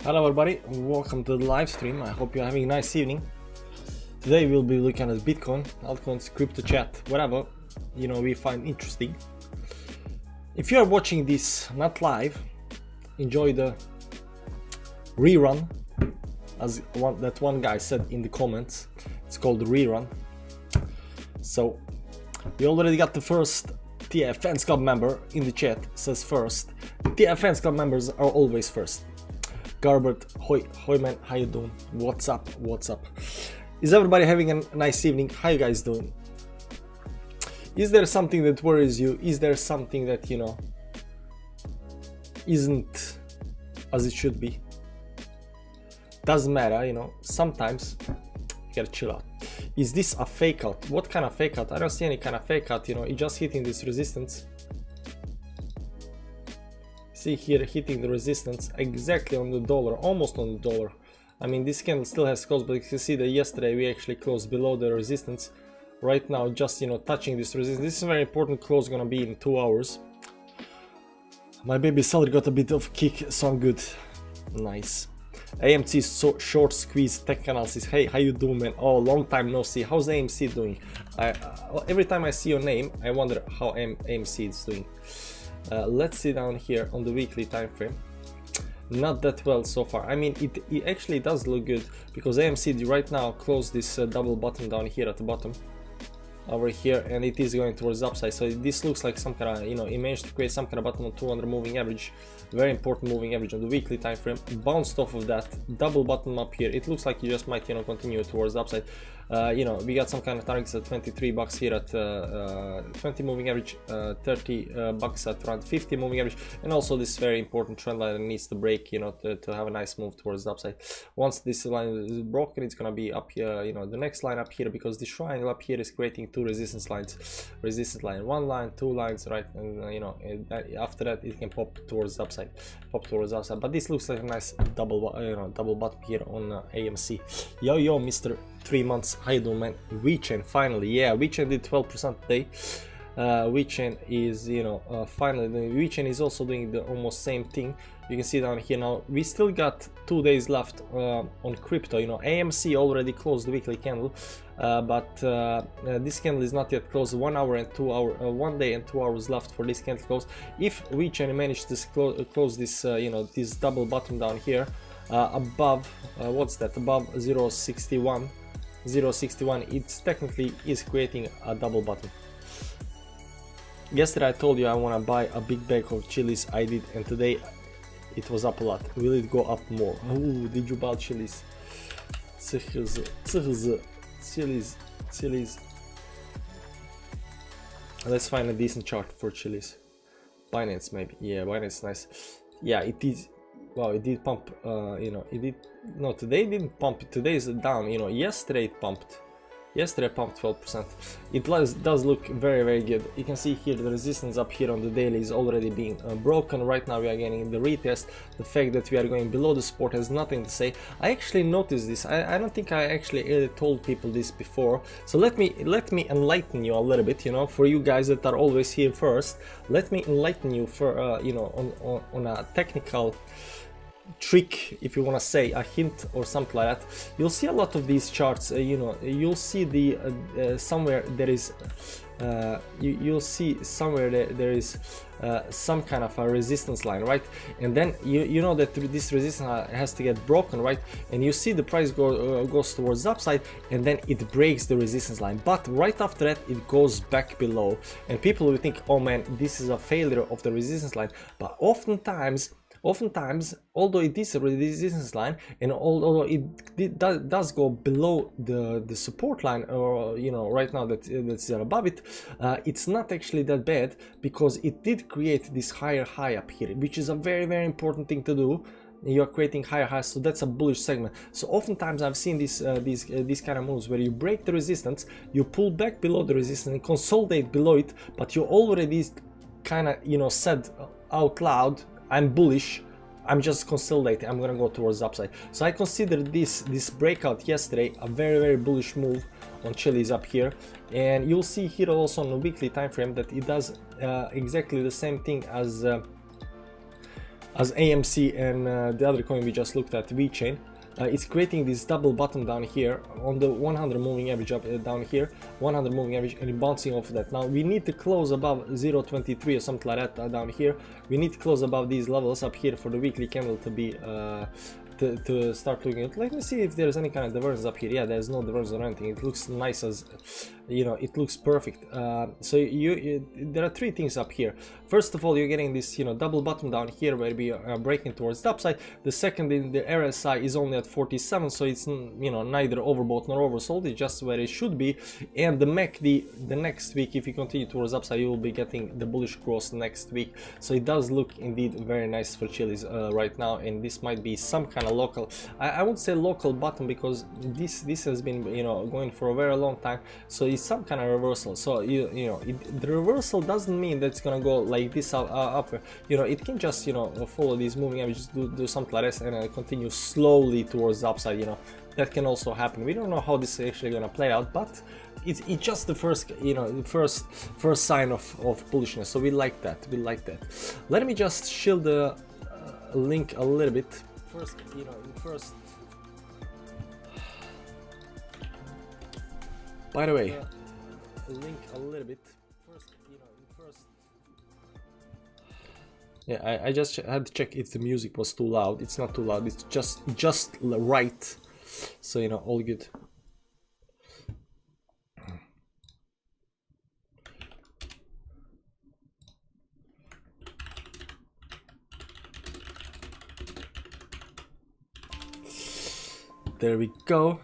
Hello everybody, welcome to the live stream. I hope you're having a nice evening. Today we'll be looking at Bitcoin, altcoins, crypto chat, whatever we find interesting. If you're watching this not live, enjoy the rerun, as that one guy said in the comments. It's called the rerun. So we already got the first TF Fans Club member in the chat. Says first. TF Fans Club members are always first. Garbert, hoi man, how you doing? What's up? Is everybody having a nice evening? How you guys doing? Is there something that worries you? Is there something that isn't as it should be? Doesn't matter, sometimes you gotta chill out. Is this a fake out? What kind of fake out? I don't see any kind of fake out, it's just hitting this resistance. See here, hitting the resistance exactly on the dollar, almost on the dollar. I mean, this candle still has closed, but you can see that yesterday we actually closed below the resistance. Right now, just touching this resistance. This is a very important close, gonna be in 2 hours. My baby seller got a bit of kick, so I'm good. Nice. AMC so short squeeze tech analysis. Hey, how you doing, man? Oh, long time no see. How's AMC doing? Every time I see your name, I wonder how AMC is doing. Let's see down here on the weekly time frame. Not that well so far. I mean, it actually does look good because AMC right now closed this double bottom down here at the bottom over here, and it is going towards the upside. So this looks like some kind of it managed to create some kind of bottom on 200 moving average, very important moving average on the weekly time frame. Bounced off of that double bottom up here. It looks like you just might continue towards the upside. We got some kind of targets at 23 bucks here at 20 moving average, 30 bucks at around 50 moving average, and also this very important trend line that needs to break, to have a nice move towards the upside. Once this line is broken, it's gonna be up here, the next line up here, because this triangle up here is creating two resistance lines. Resistance line, one line, two lines, right? And after that it can pop towards the upside, But this looks like a nice double bottom here on AMC. Yo, Mr. 3 months, how you doing, man? WeChain finally, yeah, WeChain did 12% today. WeChain is finally WeChain is also doing the almost same thing. You can see down here now we still got 2 days left on crypto. AMC already closed the weekly candle, but this candle is not yet closed. 1 hour and 2 hour 1 day and 2 hours left for this candle close. If WeChain managed to close this this double bottom down here above what's that, above 0.61, it technically is creating a double bottom. Yesterday I told you I want to buy a big bag of chilies. I did, and today it was up a lot. Will it go up more? Oh, did you buy chilies? Chilies. Let's find a decent chart for chilies. Binance maybe. Yeah, Binance nice. Yeah, it is. Wow, it did pump. It did. No, today it didn't pump. Today is down. Yesterday it pumped. Yesterday pumped 12%. It does look very, very good. You can see here the resistance up here on the daily is already being broken. Right now we are getting the retest. The fact that we are going below the support has nothing to say. I actually noticed this. I don't think I actually told people this before. So let me enlighten you a little bit. For you guys that are always here first, let me enlighten you for on a technical trick, if you want to say, a hint or something like that. You'll see a lot of these charts. You'll see the somewhere there is you'll see somewhere there is some kind of a resistance line, right? And then you know that this resistance has to get broken, right? And you see the price goes towards the upside, and then it breaks the resistance line, but right after that it goes back below, and people will think, oh man, this is a failure of the resistance line. But oftentimes, although it is a resistance line, and although it does go below the support line, or right now that's above it, it's not actually that bad, because it did create this higher high up here, which is a very, very important thing to do. You are creating higher highs, so that's a bullish segment. So oftentimes I've seen these kind of moves where you break the resistance, you pull back below the resistance and consolidate below it, but you already kind of said out loud, I'm bullish, I'm just consolidating, I'm gonna go towards the upside. So I consider this breakout yesterday a very, very bullish move on chilies up here, and you'll see here also on the weekly time frame that it does exactly the same thing as as AMC and the other coin we just looked at, VeChain. It's creating this double bottom down here on the 100 moving average up down here, 100 moving average, and bouncing off of that. Now we need to close above 0.23 or something like that down here. We need to close above these levels up here for the weekly candle to be to start looking at. Let me see if there's any kind of divergence up here. Yeah, there's no divergence or anything. It looks nice, as you know, it looks perfect. So there are three things up here. First of all, you're getting this, you know, double bottom down here where we are breaking towards the upside. The second, in the RSI is only at 47, so it's, you know, neither overbought nor oversold. It's just where it should be. And the MACD, the next week, if you continue towards upside, you will be getting the bullish cross next week. So it does look indeed very nice for Chili's right now, and this might be some kind of local, I won't say local bottom, because this has been, you know, going for a very long time. So it's some kind of reversal. So you know, the reversal doesn't mean that it's gonna go like this up. You know, it can just, you know, follow these moving averages, do something like this, and continue slowly towards the upside. You know, that can also happen. We don't know how this is actually gonna play out, but it's just the first, you know, the first sign of bullishness. So we like that. We like that. Let me just shield the link a little bit. First, you know, by the way, link a little bit. First, you know, yeah, I just had to check if the music was too loud. It's not too loud. It's just right. So, you know, all good. There we go.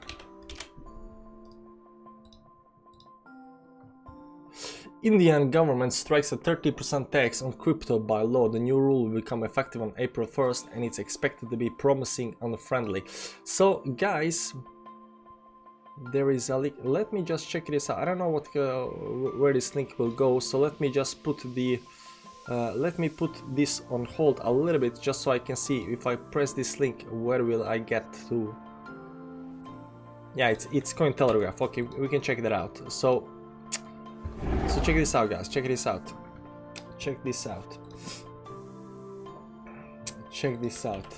Indian government strikes a 30% tax on crypto by law. The new rule will become effective on April 1st, and it's expected to be promising and friendly. So guys, there is a link. Let me just check this out. I don't know what where this link will go, so let me just put the let me put this on hold a little bit, just so I can see if I press this link, where will I get to. Yeah, it's Cointelegraph. Okay, we can check that out. So check this out, guys. Check this out. Check this out. Check this out.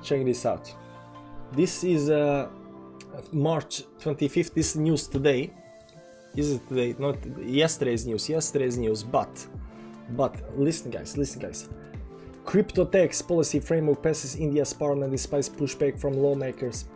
Check this out. This is March 25th. This is news today. This is today, not yesterday's news. Yesterday's news, but listen, guys. Crypto tax policy framework passes India's parliament despite pushback from lawmakers.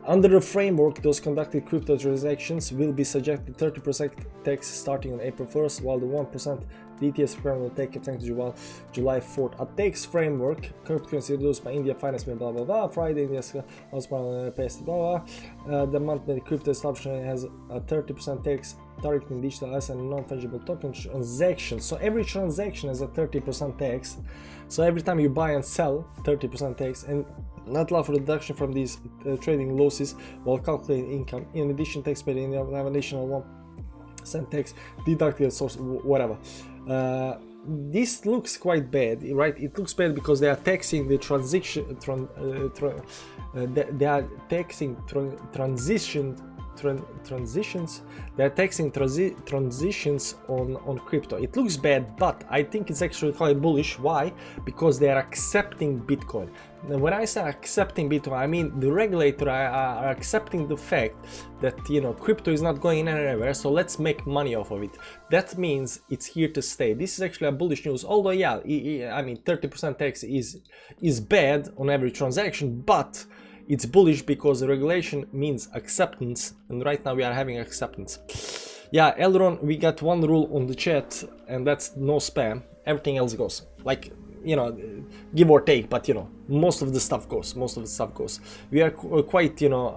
Under the framework, those conducted crypto transactions will be subject to 30% tax starting on April 1st, while the 1% DTS framework will take effect July 4th. A tax framework, cryptocurrency introduced by India Finance Minister, blah blah blah. Friday, India's House Parliament passed blah blah. The monthly crypto establishment has a 30% tax targeting digital assets and non-fungible token transactions. So every transaction has a 30% tax. So every time you buy and sell, 30% tax, and not allow for deduction from these trading losses while calculating income. In addition, tax paid in have an additional 1% tax deducted at source, whatever. This looks quite bad, right? It looks bad because they are taxing the transition. They are taxing transitions. They're taxing transitions on crypto. It looks bad, but I think it's actually quite bullish. Why? Because they are accepting Bitcoin. Now, when I say accepting Bitcoin, I mean the regulator are accepting the fact that, you know, crypto is not going anywhere, so let's make money off of it. That means it's here to stay. This is actually a bullish news. Although, yeah, I mean 30% tax is bad on every transaction, but it's bullish because the regulation means acceptance, and right now we are having acceptance. Yeah, Elron, we got one rule on the chat, and that's no spam. Everything else goes. Like, you know, give or take, but you know, most of the stuff goes. We are quite, you know,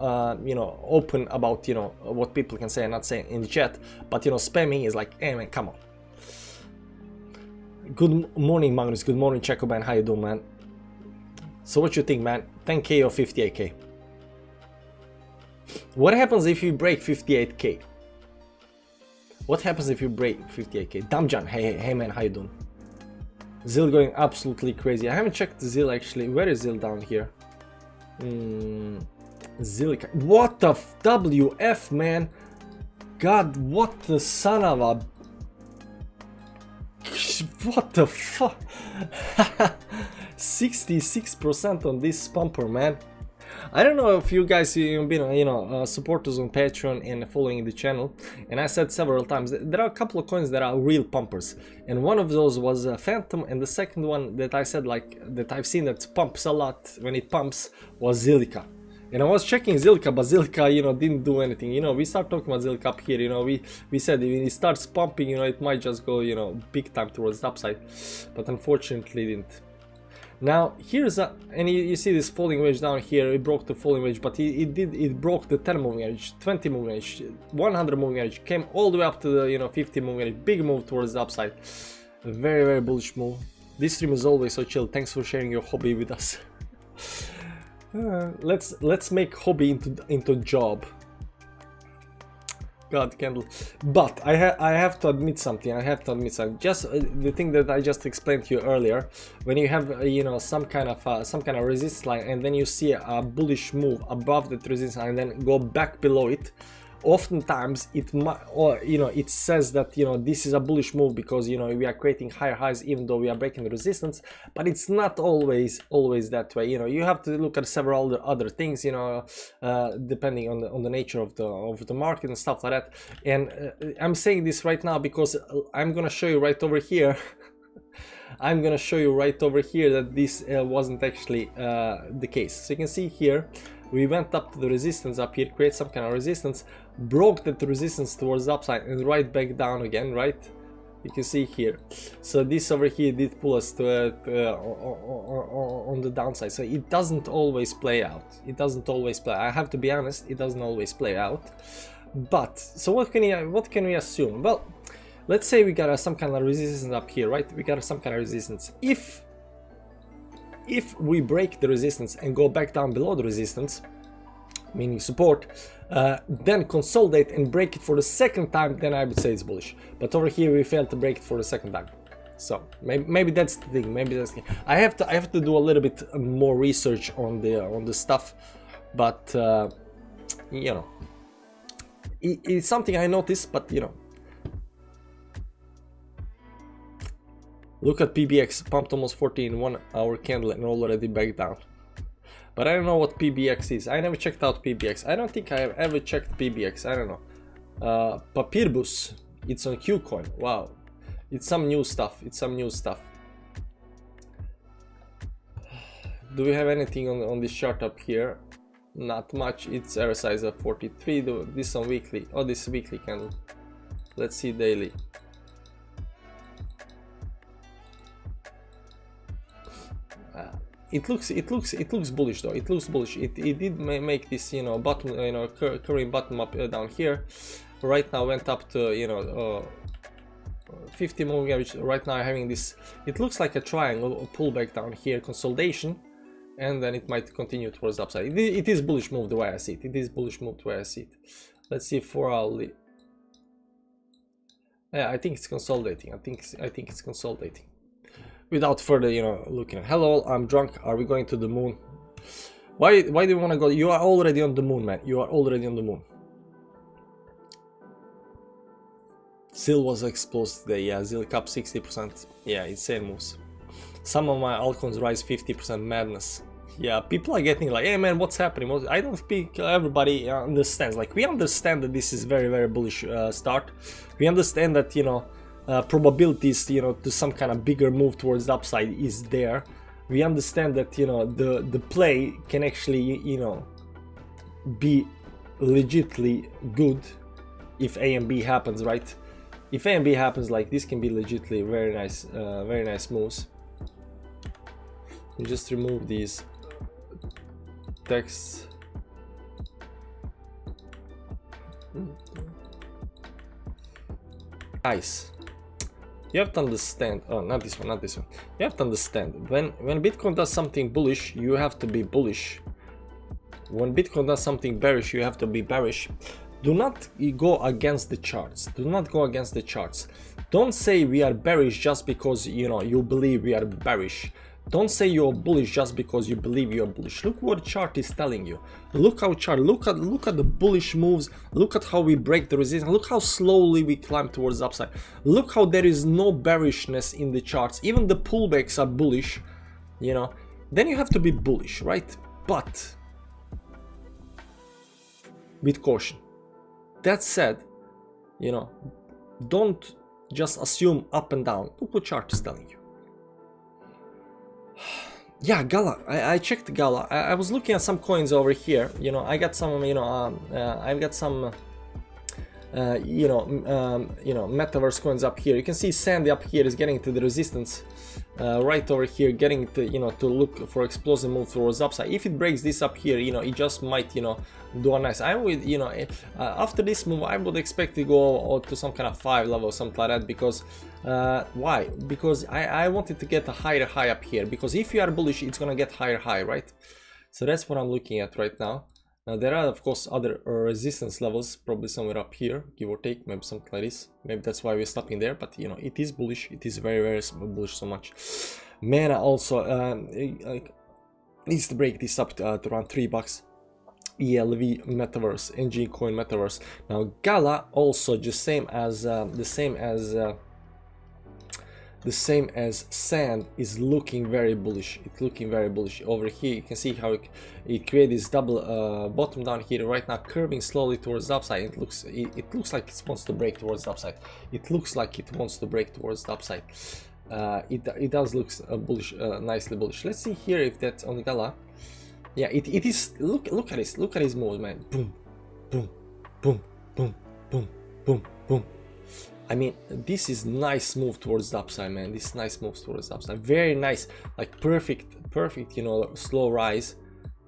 open about, you know, what people can say and not say in the chat, but you know, spamming is like, hey man, come on. Good morning, Magnus. Good morning, Checoban. How you doing, man? So what you think, man? 10k or 58k? What happens if you break 58k? What happens if you break 58k? Damjan, hey man, how you doing? Zil going absolutely crazy. I haven't checked Zil actually. Where is Zil down here? Zil, what the WF, man? God, what the son of a... What the fuck? 66% on this pumper, man. I don't know if you guys have been, supporters on Patreon and following the channel, and I said several times that there are a couple of coins that are real pumpers, and one of those was Phantom, and the second one that I said that I've seen that pumps a lot when it pumps was Zilliqa. And I was checking Zilliqa, but Zilliqa, didn't do anything. We start talking about Zilliqa up here. We said when it starts pumping, it might just go, big time towards the upside, but unfortunately it didn't. Now here's and you see this falling wedge down here. It broke the falling wedge, but it broke the 10 moving edge, 20 moving edge, 100 moving edge, came all the way up to the 50 moving edge. Big move towards the upside. A very, very bullish move. This stream is always so chill. Thanks for sharing your hobby with us. Let's make hobby into job. God, Candle. But I have to admit something. Just the thing that I just explained to you earlier. When you have some kind of resistance line, and then you see a bullish move above that resistance line, and then go back below it. Oftentimes it says that this is a bullish move because we are creating higher highs even though we are breaking the resistance, but it's not always that way. You have to look at several other things, depending on the nature of the market and stuff like that. And I'm saying this right now because I'm gonna show you right over here. I'm gonna show you right over here that this wasn't actually the case. So you can see here we went up to the resistance up here, create some kind of resistance, broke that resistance towards the upside and right back down again, right? You can see here. So this over here did pull us to on the downside. So it doesn't always play out. I have to be honest, it doesn't always play out. But so what can we assume? Well, let's say we got some kind of resistance up here, right? We got some kind of resistance. If we break the resistance and go back down below the resistance, meaning support, then consolidate and break it for the second time, then I would say it's bullish. But over here we failed to break it for the second time. So maybe that's the thing. I have to do a little bit more research on the stuff, but it's something I noticed. But look at PBX, pumped almost 40 in 1 hour candle and already back down. But I don't know what PBX is. I never checked out PBX. I don't think I have ever checked PBX. I don't know. Papirbus, it's on Qcoin. Wow, it's some new stuff. Do we have anything on this chart up here? Not much. It's RSI is at 43. This on weekly. Oh, this weekly candle. Let's see daily. It looks bullish though. It looks bullish. It did make this bottom, current bottom up down here. Right now went up to 50 moving average. Right now having this. It looks like a triangle, a pullback down here, consolidation, and then it might continue towards the upside. It is bullish move the way I see it. Let's see 4 hourly. Yeah, I think it's consolidating. I think it's consolidating. Without further, looking at, hello, I'm drunk. Are we going to the moon? Why do you want to go? You are already on the moon, man. You are already on the moon. Zil was exposed today. Yeah, Zil up 60%. Yeah, insane moves. Some of my altcoins rise 50%. Madness. Yeah, people are getting like, hey man, what's happening? I don't think everybody understands. Like, we understand that this is very, very bullish start. We understand that probabilities to some kind of bigger move towards the upside is there. We understand that the play can actually be legitimately good if A and B happens, right? If A and B happens, like, this can be legitimately very nice moves. And just remove these texts. Guys, you have to understand. Oh, not this one. You have to understand, when Bitcoin does something bullish, you have to be bullish. When Bitcoin does something bearish, you have to be bearish. Do not go against the charts. Don't say we are bearish just because you believe we are bearish. Don't say you're bullish just because you believe you're bullish. Look what the chart is telling you. Look at the bullish moves. Look at how we break the resistance. Look how slowly we climb towards the upside. Look how there is no bearishness in the charts. Even the pullbacks are bullish. you know, then you have to be bullish, right? But with caution. That said, you know, don't just assume up and down. Look what chart is telling you. Yeah, Gala. I checked Gala. I was looking at some coins over here. You know, I got some. You know, I've got some. Metaverse coins up here. You can see Sandy up here is getting to the resistance. Right over here, getting to, you know, to look for explosive move towards upside. If it breaks this up here, you know, it just might, you know, do a nice. I would, you know, after this move, I would expect to go to some kind of 5 level, something like that. Because why? Because I wanted to get a higher high up here. Because if you are bullish, it's gonna get higher high, right? So that's what I'm looking at right now. Now there are of course other resistance levels, probably somewhere up here, give or take, maybe something like this. Maybe that's why we're stopping there, but you know, it is bullish. It is very, very bullish so much. Mana also needs to break this up to around $3. ELV Metaverse, NG Coin Metaverse. Now Gala also just same as the same as Sand is looking very bullish. It's looking very bullish over here. You can see how it created this double bottom down here right now, curving slowly towards the upside. It looks like it wants to break towards the upside. It looks like it wants to break towards the upside. It does look bullish, nicely bullish. Let's see here if that's on the Gala. Yeah, it is. Look at this. Look at his moves, man. Boom, boom, boom, boom, boom, boom, boom. I mean, this is nice move towards the upside, man. This nice move towards the upside. Very nice, like perfect, you know, slow rise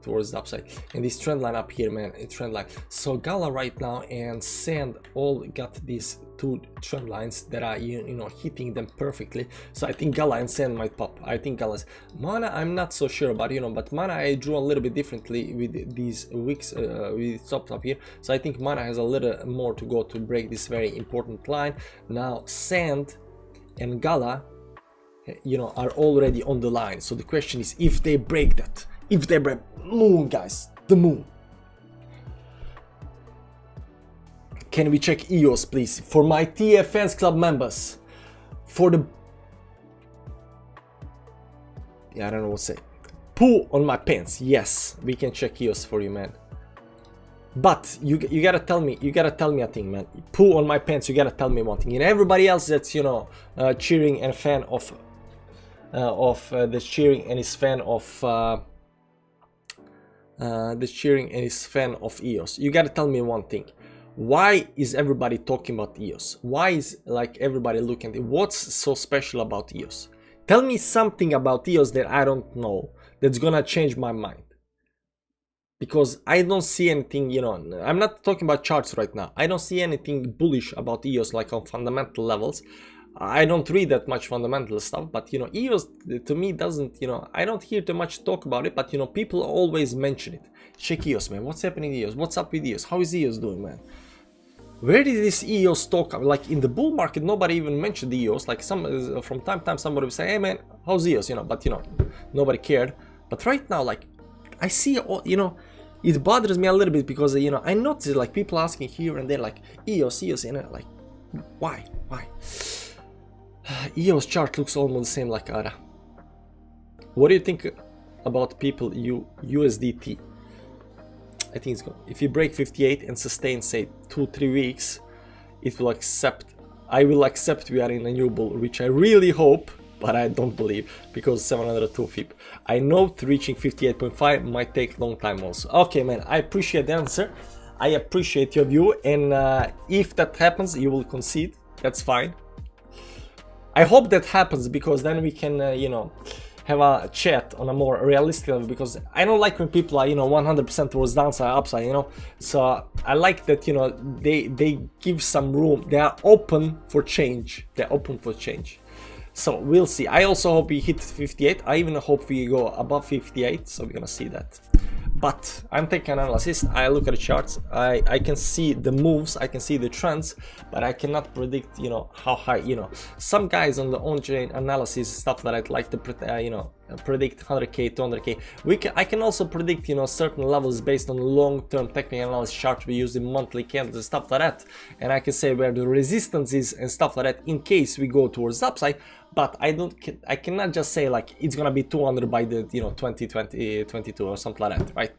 towards the upside. And this trend line up here, man, a trend line. So Gala right now and Sand all got these 2 trend lines that are, you know, hitting them perfectly. So I think Gala and Sand might pop. I think Gala's Mana, I'm not so sure about, you know, but Mana I drew a little bit differently with these wicks, with stops up here. So I think Mana has a little more to go to break this very important line. Now Sand and Gala, you know, are already on the line. So the question is if they break that. If they break moon, guys, the moon. Can we check EOS, please? For my TF Fans Club members. For the... Yeah, I don't know what to say. Poo on my pants. Yes, we can check EOS for you, man. But you gotta tell me a thing, man. Poo on my pants, you gotta tell me one thing. And everybody else that's, you know, cheering and fan of the cheering and is fan of EOS. You gotta tell me one thing. Why is everybody talking about EOS? Why is like everybody looking at it? What's so special about EOS? Tell me something about EOS that I don't know that's gonna change my mind. Because I don't see anything, you know, I'm not talking about charts right now. I don't see anything bullish about EOS like on fundamental levels. I don't read that much fundamental stuff, but you know, EOS to me doesn't, you know, I don't hear too much talk about it, but you know, people always mention it. Check EOS, man. What's happening in EOS? What's up with EOS? How is EOS doing, man? Where did this EOS talk? Like in the bull market, nobody even mentioned EOS. Like from time to time, somebody would say, "Hey, man, how's EOS?" You know, but you know, nobody cared. But right now, like, I see, you know, it bothers me a little bit because you know, I notice like people asking here and there, like EOS, and I'm like, why? EOS chart looks almost the same like ARA. What do you think about people USDT? I think it's good. If you break 58 and sustain, say 2-3 weeks, it will accept. I will accept we are in a new bull, which I really hope, but I don't believe because 702 FIP. I know reaching 58.5 might take a long time also. Okay, man, I appreciate the answer. I appreciate your view, and if that happens, you will concede. That's fine. I hope that happens because then we can, you know, have a chat on a more realistic level, because I don't like when people are, you know, 100% towards downside, upside, you know. So I like that, you know, they give some room. They are open for change. They're open for change. So we'll see. I also hope we hit 58. I even hope we go above 58. So we're gonna see that. But I'm taking an analysis. I look at the charts. I can see the moves. I can see the trends, but I cannot predict, you know, how high. You know, some guys on the on-chain analysis stuff that I'd like to, you know, predict 100k, 200k. I can also predict, you know, certain levels based on long-term technical analysis chart we use in monthly candles and stuff like that, and I can say where the resistance is and stuff like that in case we go towards the upside. But I cannot just say like it's gonna be 200 by the, you know, 2022 or something like that, right?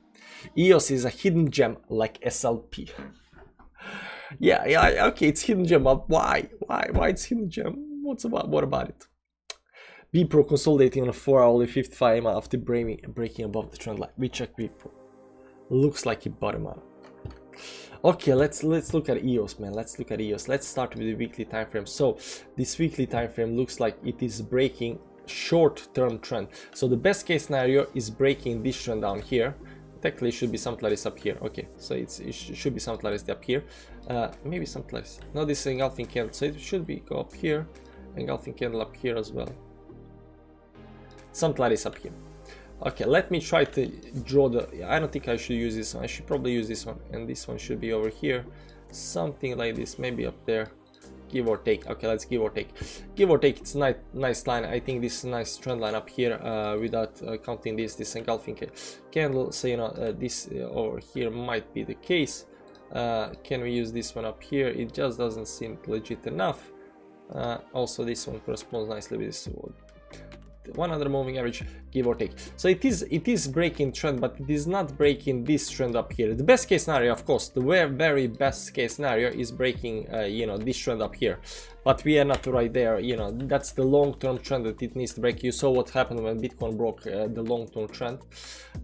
EOS is a hidden gem like SLP. yeah, okay, it's hidden gem, but why it's hidden gem? What about it? Bpro consolidating on a 4-hourly 55 EMA after breaking above the trend line. We check Bpro. Looks like it bottom out. Okay, let's look at EOS, man. Let's look at EOS. Let's start with the weekly time frame. So this weekly time frame looks like it is breaking short-term trend. So the best case scenario is breaking this trend down here. Technically, it should be something like this up here. Okay, so it should be something like this up here. Maybe something like this. No, this is engulfing candle, so it should be go up here, engulfing candle up here as well. Something like this up here. Okay, let me try to draw the. I don't think I should use this one. I should probably use this one, and this one should be over here. Something like this, maybe up there. Give or take. Okay, let's give or take. Give or take. It's a nice line. I think this is a nice trend line up here. Without counting this engulfing candle. So you know this over here might be the case. Can we use this one up here? It just doesn't seem legit enough. Also, this one corresponds nicely with this one other moving average, give or take. So it is breaking trend, but it is not breaking this trend up here. The best case scenario, of course, the very best case scenario is breaking you know, this trend up here, but we are not right there. You know, that's the long-term trend that it needs to break. You saw what happened when Bitcoin broke the long-term trend.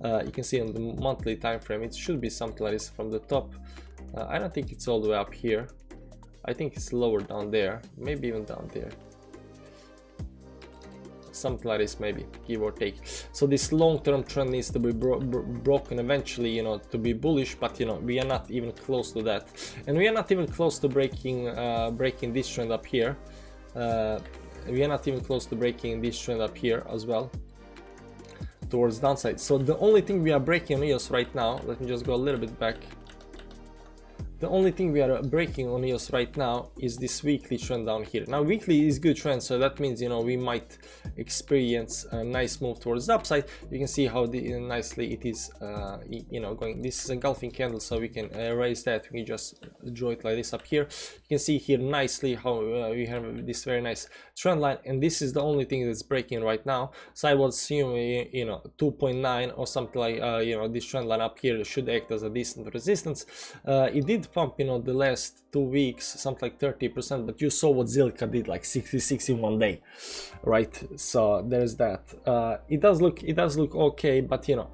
You can see on the monthly time frame it should be something like this from the top. I don't think it's all the way up here. I think it's lower down there, maybe even down there. Something like this, maybe, give or take. So this long-term trend needs to be broken eventually, you know, to be bullish, but you know, we are not even close to that, and we are not even close to breaking this trend up here. We are not even close to breaking this trend up here as well towards downside. So the only thing we are breaking on EOS right now, let me just go a little bit back. The only thing we are breaking on EOS right now is this weekly trend down here. Now weekly is good trend, so that means, you know, we might experience a nice move towards the upside. You can see how nicely it is you know, going. This is a engulfing candle, so we can erase that. We can just draw it like this up here. You can see here nicely how we have this very nice trend line, and this is the only thing that's breaking right now. So I would assume, you know, 2.9 or something like you know, this trend line up here should act as a decent resistance. It did pump, you know, the last 2 weeks something like 30%, but you saw what Zilka did, like 66 in 1 day, right? So there's that. It does look okay, but you know,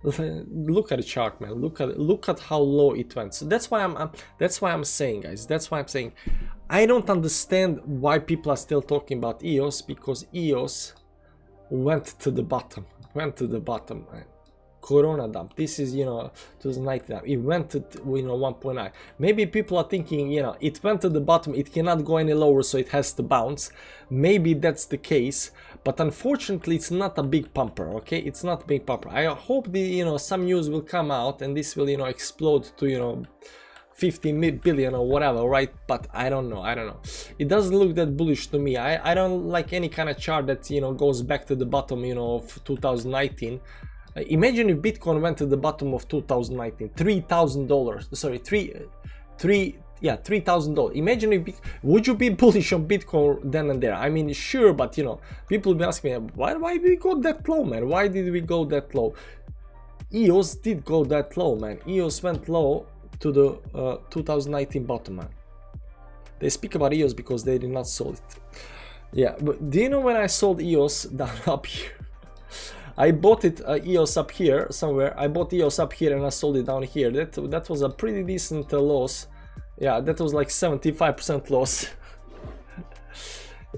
look at the chart, man. Look at how low it went. So that's why I'm saying, guys, that's why I'm saying I don't understand why people are still talking about EOS, because EOS went to the bottom, man. Corona dump. This is, you know, 2019 dump. It went to, you know, 1.9. Maybe people are thinking, you know, it went to the bottom, it cannot go any lower, so it has to bounce. Maybe that's the case, but unfortunately it's not a big pumper. Okay, it's not a big pumper. I hope the, you know, some news will come out and this will, you know, explode to, you know, 50 billion or whatever, right? But I don't know. It doesn't look that bullish to me. I don't like any kind of chart that, you know, goes back to the bottom, you know, of 2019. Imagine if Bitcoin went to the bottom of 2019, $3,000. Sorry, $3,000. Imagine if, would you be bullish on Bitcoin then and there? I mean, sure, but you know, people will be asking me, why did we go that low, man? Why did we go that low? EOS did go that low, man. EOS went low to the 2019 bottom, man. They speak about EOS because they did not sell it. Yeah, but do you know when I sold EOS down up here? I bought it EOS up here somewhere. I bought EOS up here and I sold it down here. That was a pretty decent loss. Yeah, that was like 75% loss.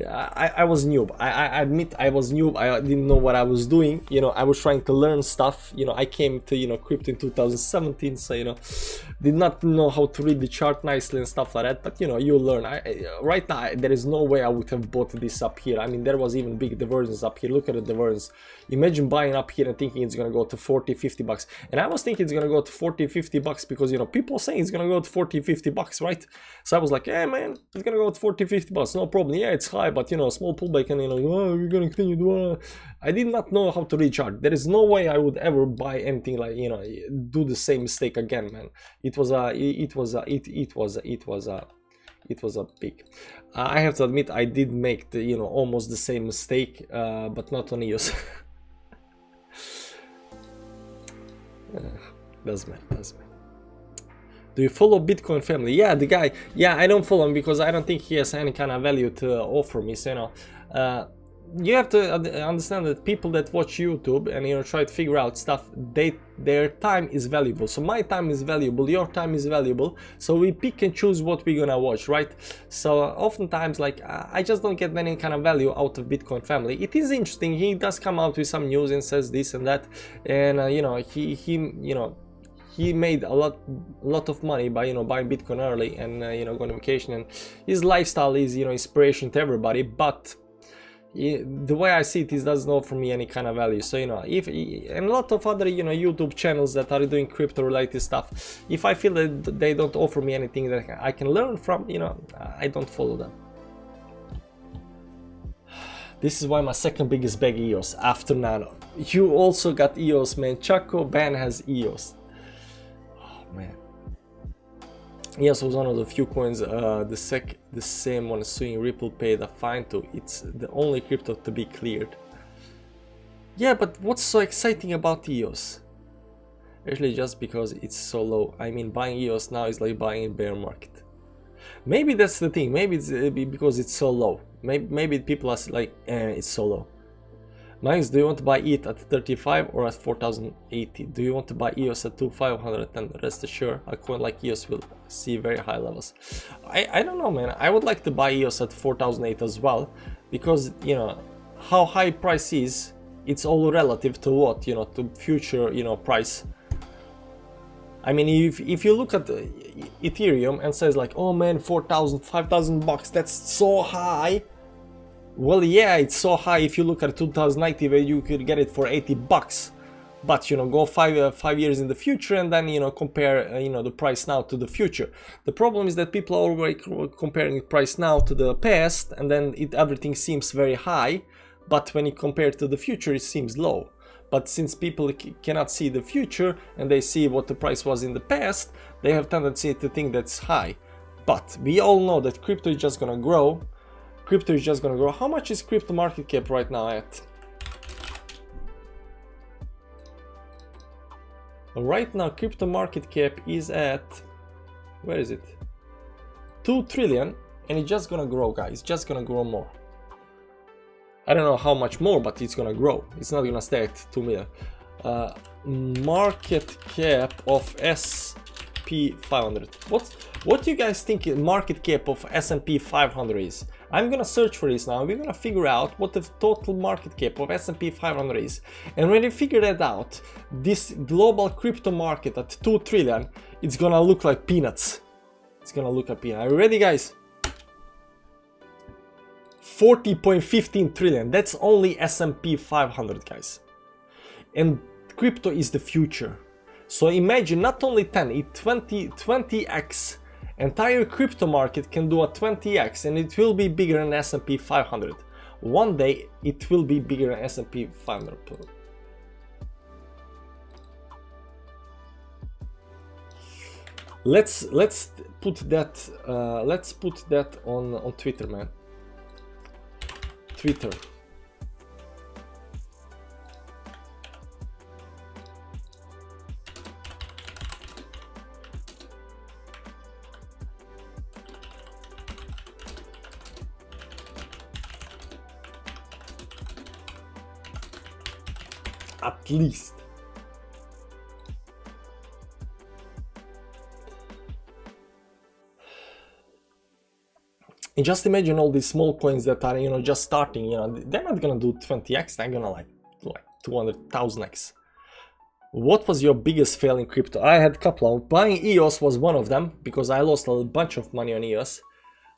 Yeah, I was noob. I admit I was noob. I didn't know what I was doing. You know, I was trying to learn stuff. You know, I came to, you know, crypto in 2017, so you know, did not know how to read the chart nicely and stuff like that, but you know, you learn. Right now there is no way I would have bought this up here. I mean, there was even big divergence up here. Look at the divergence. Imagine buying up here and thinking it's gonna go to 40-50 bucks, and I was thinking it's gonna go to 40-50 bucks because, you know, people saying it's gonna go to 40-50 bucks, right? So I was like, yeah man, it's gonna go to 40-50 bucks, no problem. Yeah, it's high, but you know, small pullback, and you know, oh, we're gonna continue to I did not know how to read chart. There is no way I would ever buy anything like, you know, do the same mistake again, man. It was a big. I have to admit, I did make the, you know, almost the same mistake, but not on EOS. Does man. Do you follow Bitcoin family? Yeah, the guy. Yeah, I don't follow him because I don't think he has any kind of value to offer me. So, you know, you have to understand that people that watch YouTube and, you know, try to figure out stuff, their time is valuable. So my time is valuable, your time is valuable. So we pick and choose what we're gonna watch, right? So oftentimes, like, I just don't get any kind of value out of Bitcoin family. It is interesting. He does come out with some news and says this and that, and you know, he made a lot of money by, you know, buying Bitcoin early and you know, going on vacation, and his lifestyle is, you know, inspiration to everybody. But the way I see it, is doesn't offer me any kind of value. So, you know, and a lot of other, you know, YouTube channels that are doing crypto related stuff, if I feel that they don't offer me anything that I can learn from, you know, I don't follow them. This is why my second biggest bag EOS after Nano. You also got EOS, man. Chaco Ban has EOS. Oh man. EOS was one of the few coins the same one suing Ripple paid a fine to. It's the only crypto to be cleared. Yeah, but what's so exciting about EOS? Actually, just because it's so low. I mean, buying EOS now is like buying a bear market. Maybe that's the thing. Maybe it's because it's so low. Maybe people are like, it's so low. Max, do you want to buy it at 35 or at 4080? Do you want to buy EOS at 2510? Rest assured, a coin like EOS will see very high levels. I don't know, man. I would like to buy EOS at 4008 as well, because, you know, how high price is, it's all relative to what, you know, to future, you know, price. I mean, if you look at Ethereum and says like, oh man, 4,000, 5,000 bucks, that's so high. Well, yeah, it's so high if you look at 2090 where you could get it for 80 bucks. But, you know, go 5 years in the future and then, you know, compare, you know, the price now to the future. The problem is that people are already comparing the price now to the past, and then everything seems very high. But when you compare it to the future, it seems low. But since people cannot see the future and they see what the price was in the past, they have tendency to think that's high. But we all know that crypto is just gonna grow. Crypto is just gonna grow. How much is crypto market cap right now at? Right now, crypto market cap is at, where is it? 2 trillion, and it's just gonna grow, guys. It's just gonna grow more. I don't know how much more, but it's gonna grow. It's not gonna stay at 2 million. Market cap of S&P 500. What do you guys think market cap of S&P 500 is? I'm gonna search for this now. We're gonna figure out what the total market cap of S&P 500 is. And when you figure that out, this global crypto market at 2 trillion, it's gonna look like peanuts. It's gonna look like peanuts. Are you ready, guys? 40.15 trillion. That's only S&P 500, guys. And crypto is the future. So imagine not only 10, it 20x. Entire crypto market can do a 20x, and it will be bigger than S&P 500. One day it will be bigger than S&P 500. Let's put that on Twitter, man. Twitter. At least. And just imagine all these small coins that are, you know, just starting, you know, they're not gonna do 20x, they're gonna like 200,000x. What was your biggest fail in crypto? I had a couple of. Buying EOS was one of them because I lost a bunch of money on EOS.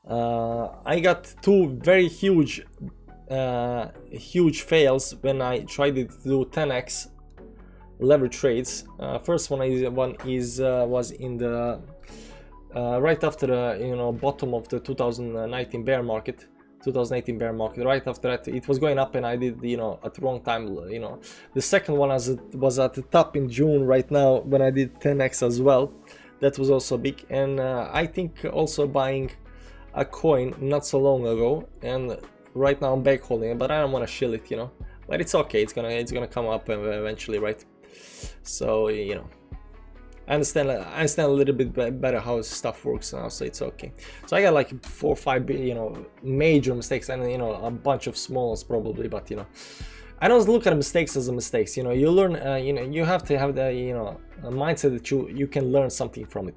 I got two very huge fails when I tried to do 10x leverage trades. First one was in the right after the bottom of the 2018 bear market, right after that it was going up and I did at the wrong time. The second one was at the top in June right now when I did 10x as well. That was also big. And I think also buying a coin not so long ago, and right now I'm back holding it, but I don't want to shill it, but it's okay, it's gonna come up eventually, right? So I understand a little bit better how stuff works now, so it's okay. So I got like 4 or 5 major mistakes and a bunch of small ones probably, but I don't look at mistakes as mistakes. You learn. You have to have the a mindset that you can learn something from it.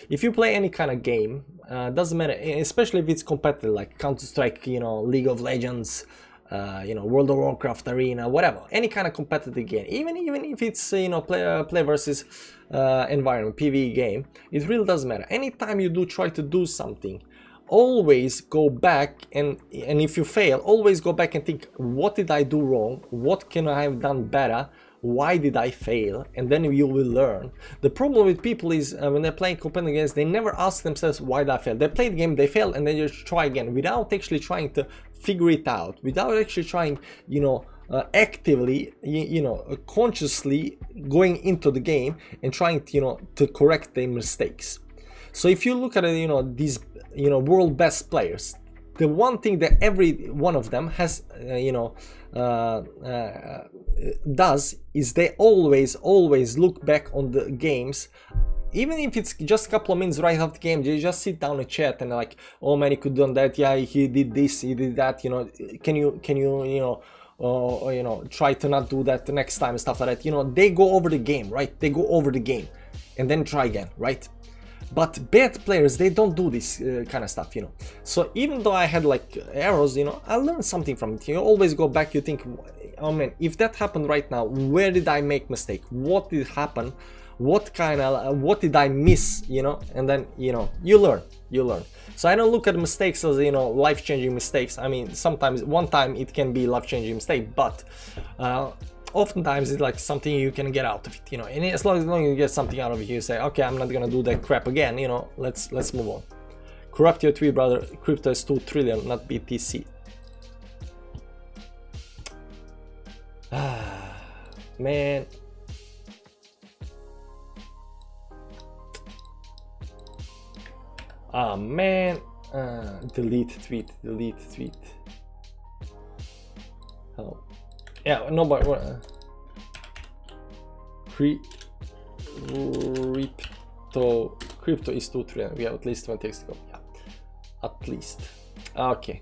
If you play any kind of game, doesn't matter, especially if it's competitive, like Counter-Strike, League of Legends, World of Warcraft Arena, whatever, any kind of competitive game, even if it's play versus environment, PvE game, it really doesn't matter. Anytime you try to do something, always go back and if you fail, always go back and think, what did I do wrong? What can I have done better? Why did I fail? And then you will learn. The problem with people is when they're playing competitive games, they never ask themselves, why did I fail? They play the game, they fail, and then you try again without actually trying to figure it out, without actually trying, actively, consciously going into the game and trying to correct their mistakes. So if you look at it, these world best players, the one thing that every one of them has does is they always look back on the games, even if it's just a couple of minutes right after the game. They just sit down and chat and like, oh man, he could done that, yeah, he did this, he did that, can you try to not do that the next time and stuff like that. They go over the game, right? They go over the game and then try again, right? But bad players, they don't do this kind of stuff, So even though I had like errors, I learned something from it. You always go back, you think, oh man, if that happened right now, where did I make mistake? What did happen? What did I miss? And then you learn. So I don't look at mistakes as life-changing mistakes. I mean, sometimes one time it can be life-changing mistake, but oftentimes it's like something you can get out of it, and as long as you get something out of it, you say, okay, I'm not gonna do that crap again, let's move on. Corrupt your tweet, brother. Crypto is 2 trillion, not BTC. Man. Man. Delete tweet. Oh. Yeah, nobody. Crypto is 2 trillion. We have at least 20 to go. Yeah, at least. Okay.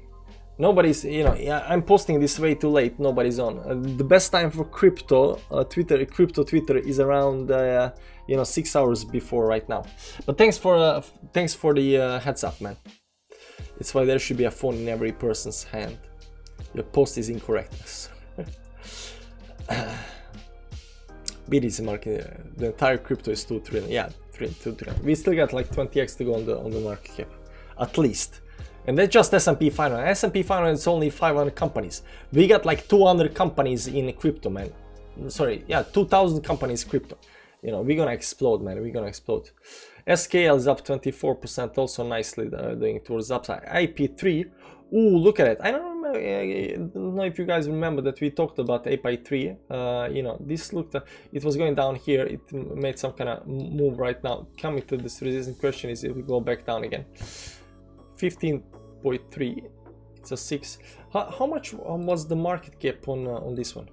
Nobody's. Yeah, I'm posting this way too late. Nobody's on. The best time for crypto Twitter is around 6 hours before right now. But thanks for the heads up, man. It's why there should be a phone in every person's hand. Your post is incorrect. BTC market, the entire crypto is 2 trillion. Yeah, 2 trillion. We still got like 20x to go on the market cap, at least. And that's just S&P 500. S&P 500 is only 500 companies. We got like 200 companies in crypto, man. Sorry, yeah, 2,000 companies crypto. We're gonna explode, man. We're gonna explode. SKL is up 24%, also nicely doing towards the upside. IP3. Ooh, look at it. I don't know if you guys remember that we talked about IP3. This looked, it was going down here. It made some kind of move right now. Coming to this resistance, question is if we go back down again. 15.3. It's a 6. How much was the market cap on this one?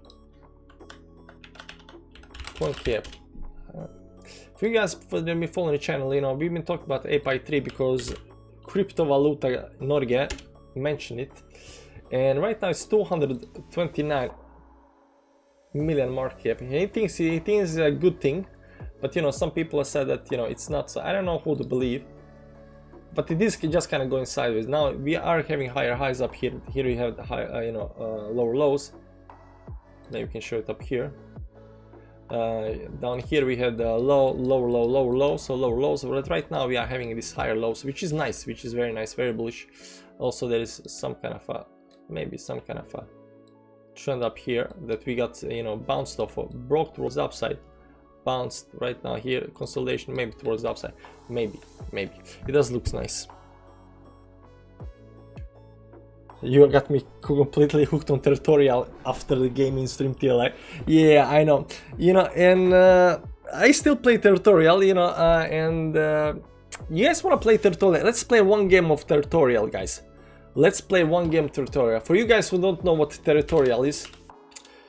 Coin cap. If you guys let me follow the channel, we've been talking about IP3 because Cryptovaluta Norge mentioned it, and right now it's 229 million market cap. He thinks it's a good thing, but some people have said that it's not. So I don't know who to believe, but it is just kind of going sideways. Now we are having higher highs up here. Here we have the high lower lows. Now you can show it up here. Down here we had low, lower, low, lower, low, so lower lows. But right now we are having these higher lows, which is nice, which is very nice, very bullish. Also, there is some kind of a, maybe some kind of a trend up here that we got, you know, bounced off of, broke towards the upside, bounced right now here, consolidation maybe towards the upside, maybe it does look nice. You got me completely hooked on Territorial after the game in stream TLI. Yeah, I know. You know, and I still play Territorial, you know, and you guys want to play Territorial? Let's play one game of Territorial, guys. Let's play one game Territorial. For you guys who don't know what Territorial is,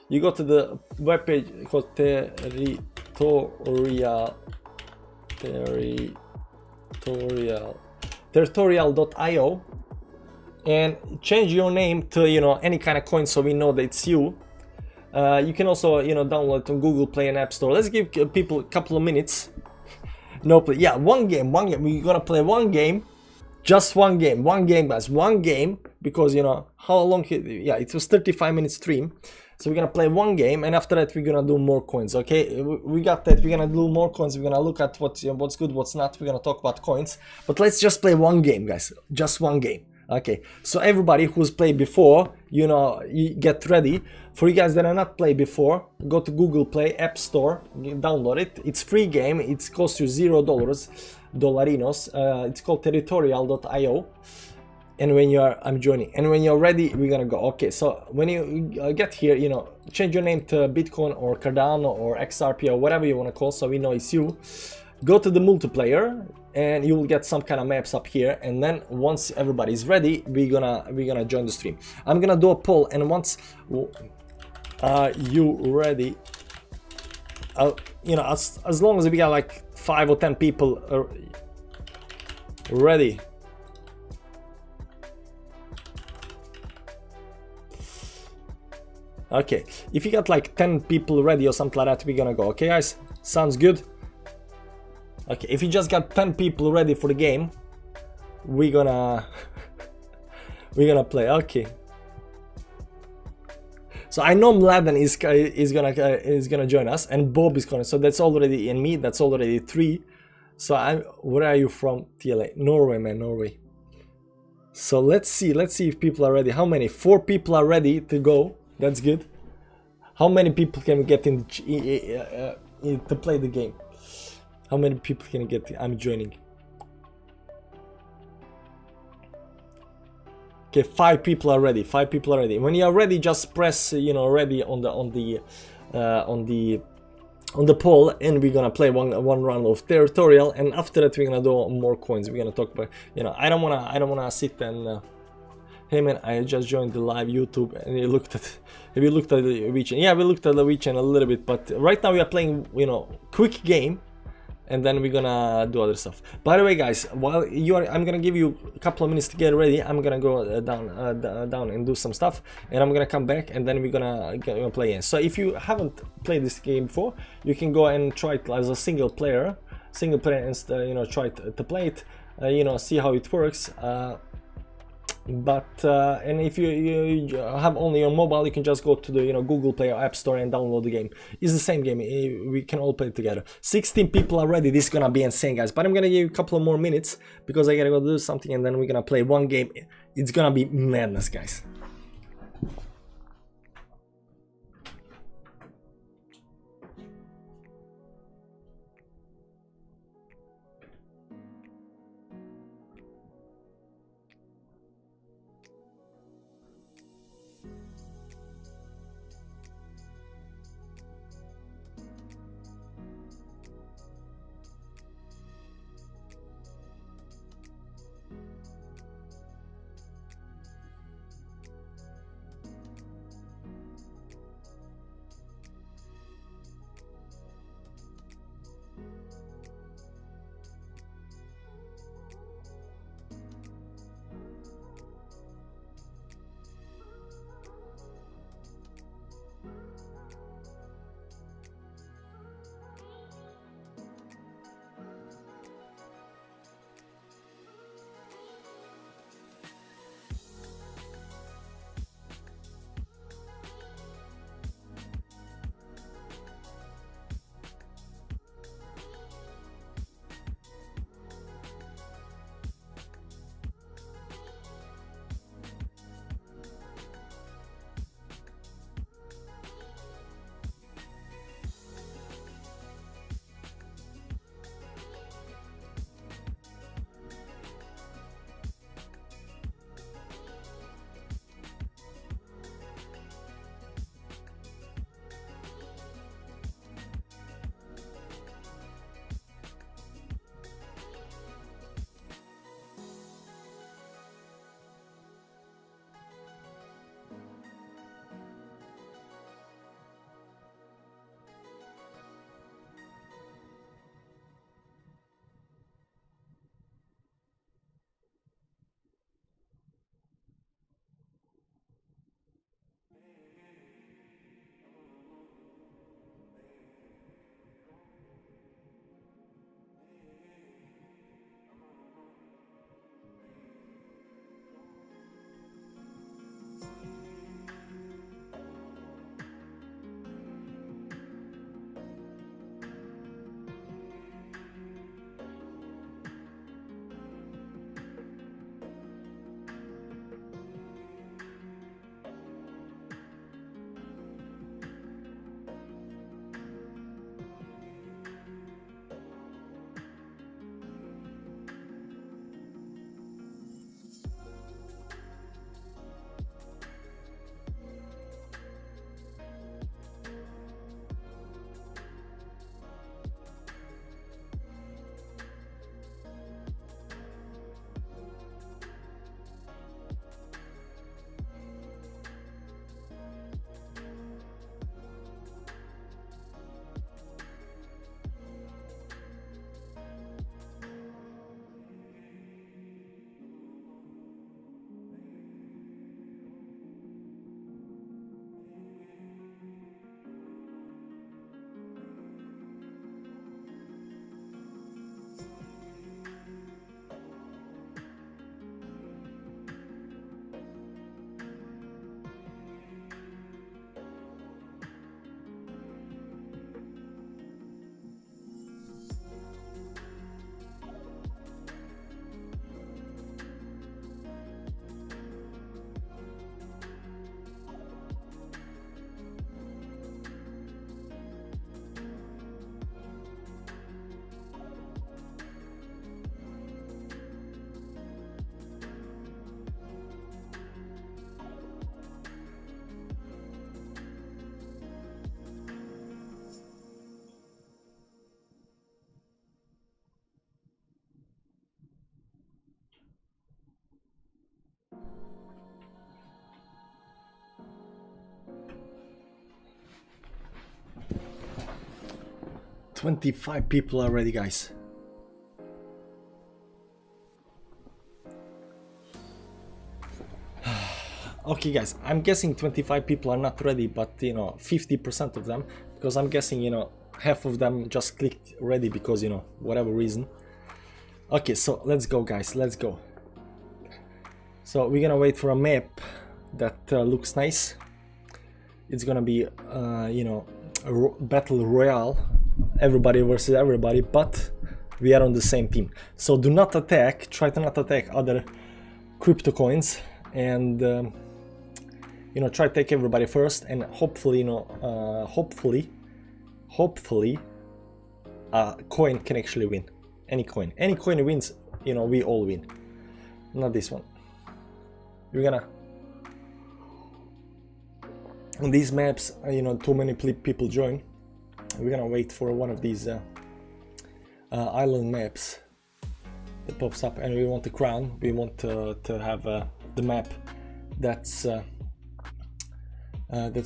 you go to the webpage called Territorial.io. And change your name to, you know, any kind of coin so we know that it's you. You can also, you know, download it on Google Play and App Store. Let's give people a couple of minutes. No play. Yeah, one game. We're gonna play one game. Just one game, guys. One game, because, you know, how long? Yeah, it was 35-minute stream. So we're gonna play one game, and after that we're gonna do more coins. Okay, we got that. We're gonna do more coins. We're gonna look at what's good, what's not. We're gonna talk about coins. But let's just play one game, guys. Just one game. Okay, so everybody who's played before, you know, you get ready. For you guys that are not played before, go to Google Play, App Store, download it. It's free game. It costs you $0, dollarinos. It's called Territorial.io. And when you are, I'm joining. And when you're ready, we're gonna go. Okay, so when you get here, you know, change your name to Bitcoin or Cardano or XRP or whatever you wanna call, so we know it's you. Go to the multiplayer, and you will get some kind of maps up here. And then once everybody's ready, we're gonna join the stream. I'm gonna do a poll, and once are you ready? You know, as long as we got like 5 or 10 people ready. Okay, if you got like 10 people ready or something like that, we're gonna go. Okay, guys, sounds good. Okay, if you just got 10 people ready for the game, we're gonna play. Okay. So I know Mladen is gonna join us, and Bob is gonna. So that's already in me. That's already 3. So where are you from? TLA, Norway, man, Norway. So let's see if people are ready. How many? 4 people are ready to go. That's good. How many people can we get in to play the game? How many people can I get? I'm joining. Okay, 5 people are ready. 5 people are ready. When you are ready, just press, you know, ready on the poll, and we're gonna play one round of Territorial, and after that we're gonna do more coins. We're gonna talk about, you know, I don't wanna sit and hey man, I just joined the live YouTube, and you looked at. Have you looked at the weekend? Yeah, we looked at the weekend a little bit, but right now we are playing, you know, quick game. And then we're gonna do other stuff. By the way, guys, while I'm gonna give you a couple of minutes to get ready. I'm gonna go down and do some stuff, and I'm gonna come back, and then we're gonna play in. So if you haven't played this game before, you can go and try it as a single player, and you know, try to play it, you know, see how it works. And if you have only your mobile, you can just go to the, you know, Google Play or App Store and download the game. It's the same game. We can all play it together. 16 people are ready. This is gonna be insane, guys. But I'm gonna give you a couple of more minutes because I gotta go do something, and then we're gonna play one game. It's gonna be madness, guys. 25 people already, guys. Okay, guys, I'm guessing 25 people are not ready, but you know, 50% of them, because I'm guessing, you know, half of them just clicked ready because, you know, whatever reason. Okay, so let's go, guys, let's go. So we're gonna wait for a map that looks nice. It's gonna be, you know, a battle royale, everybody versus everybody, but we are on the same team. So do not attack, try to not attack other crypto coins, and you know, try to take everybody first, and hopefully, you know, hopefully a coin can actually win. Any coin wins, you know, we all win. Not this one. We're gonna, on these maps, you know, too many people join. We're gonna wait for one of these island maps that pops up, and we want the crown. We want to have the map that's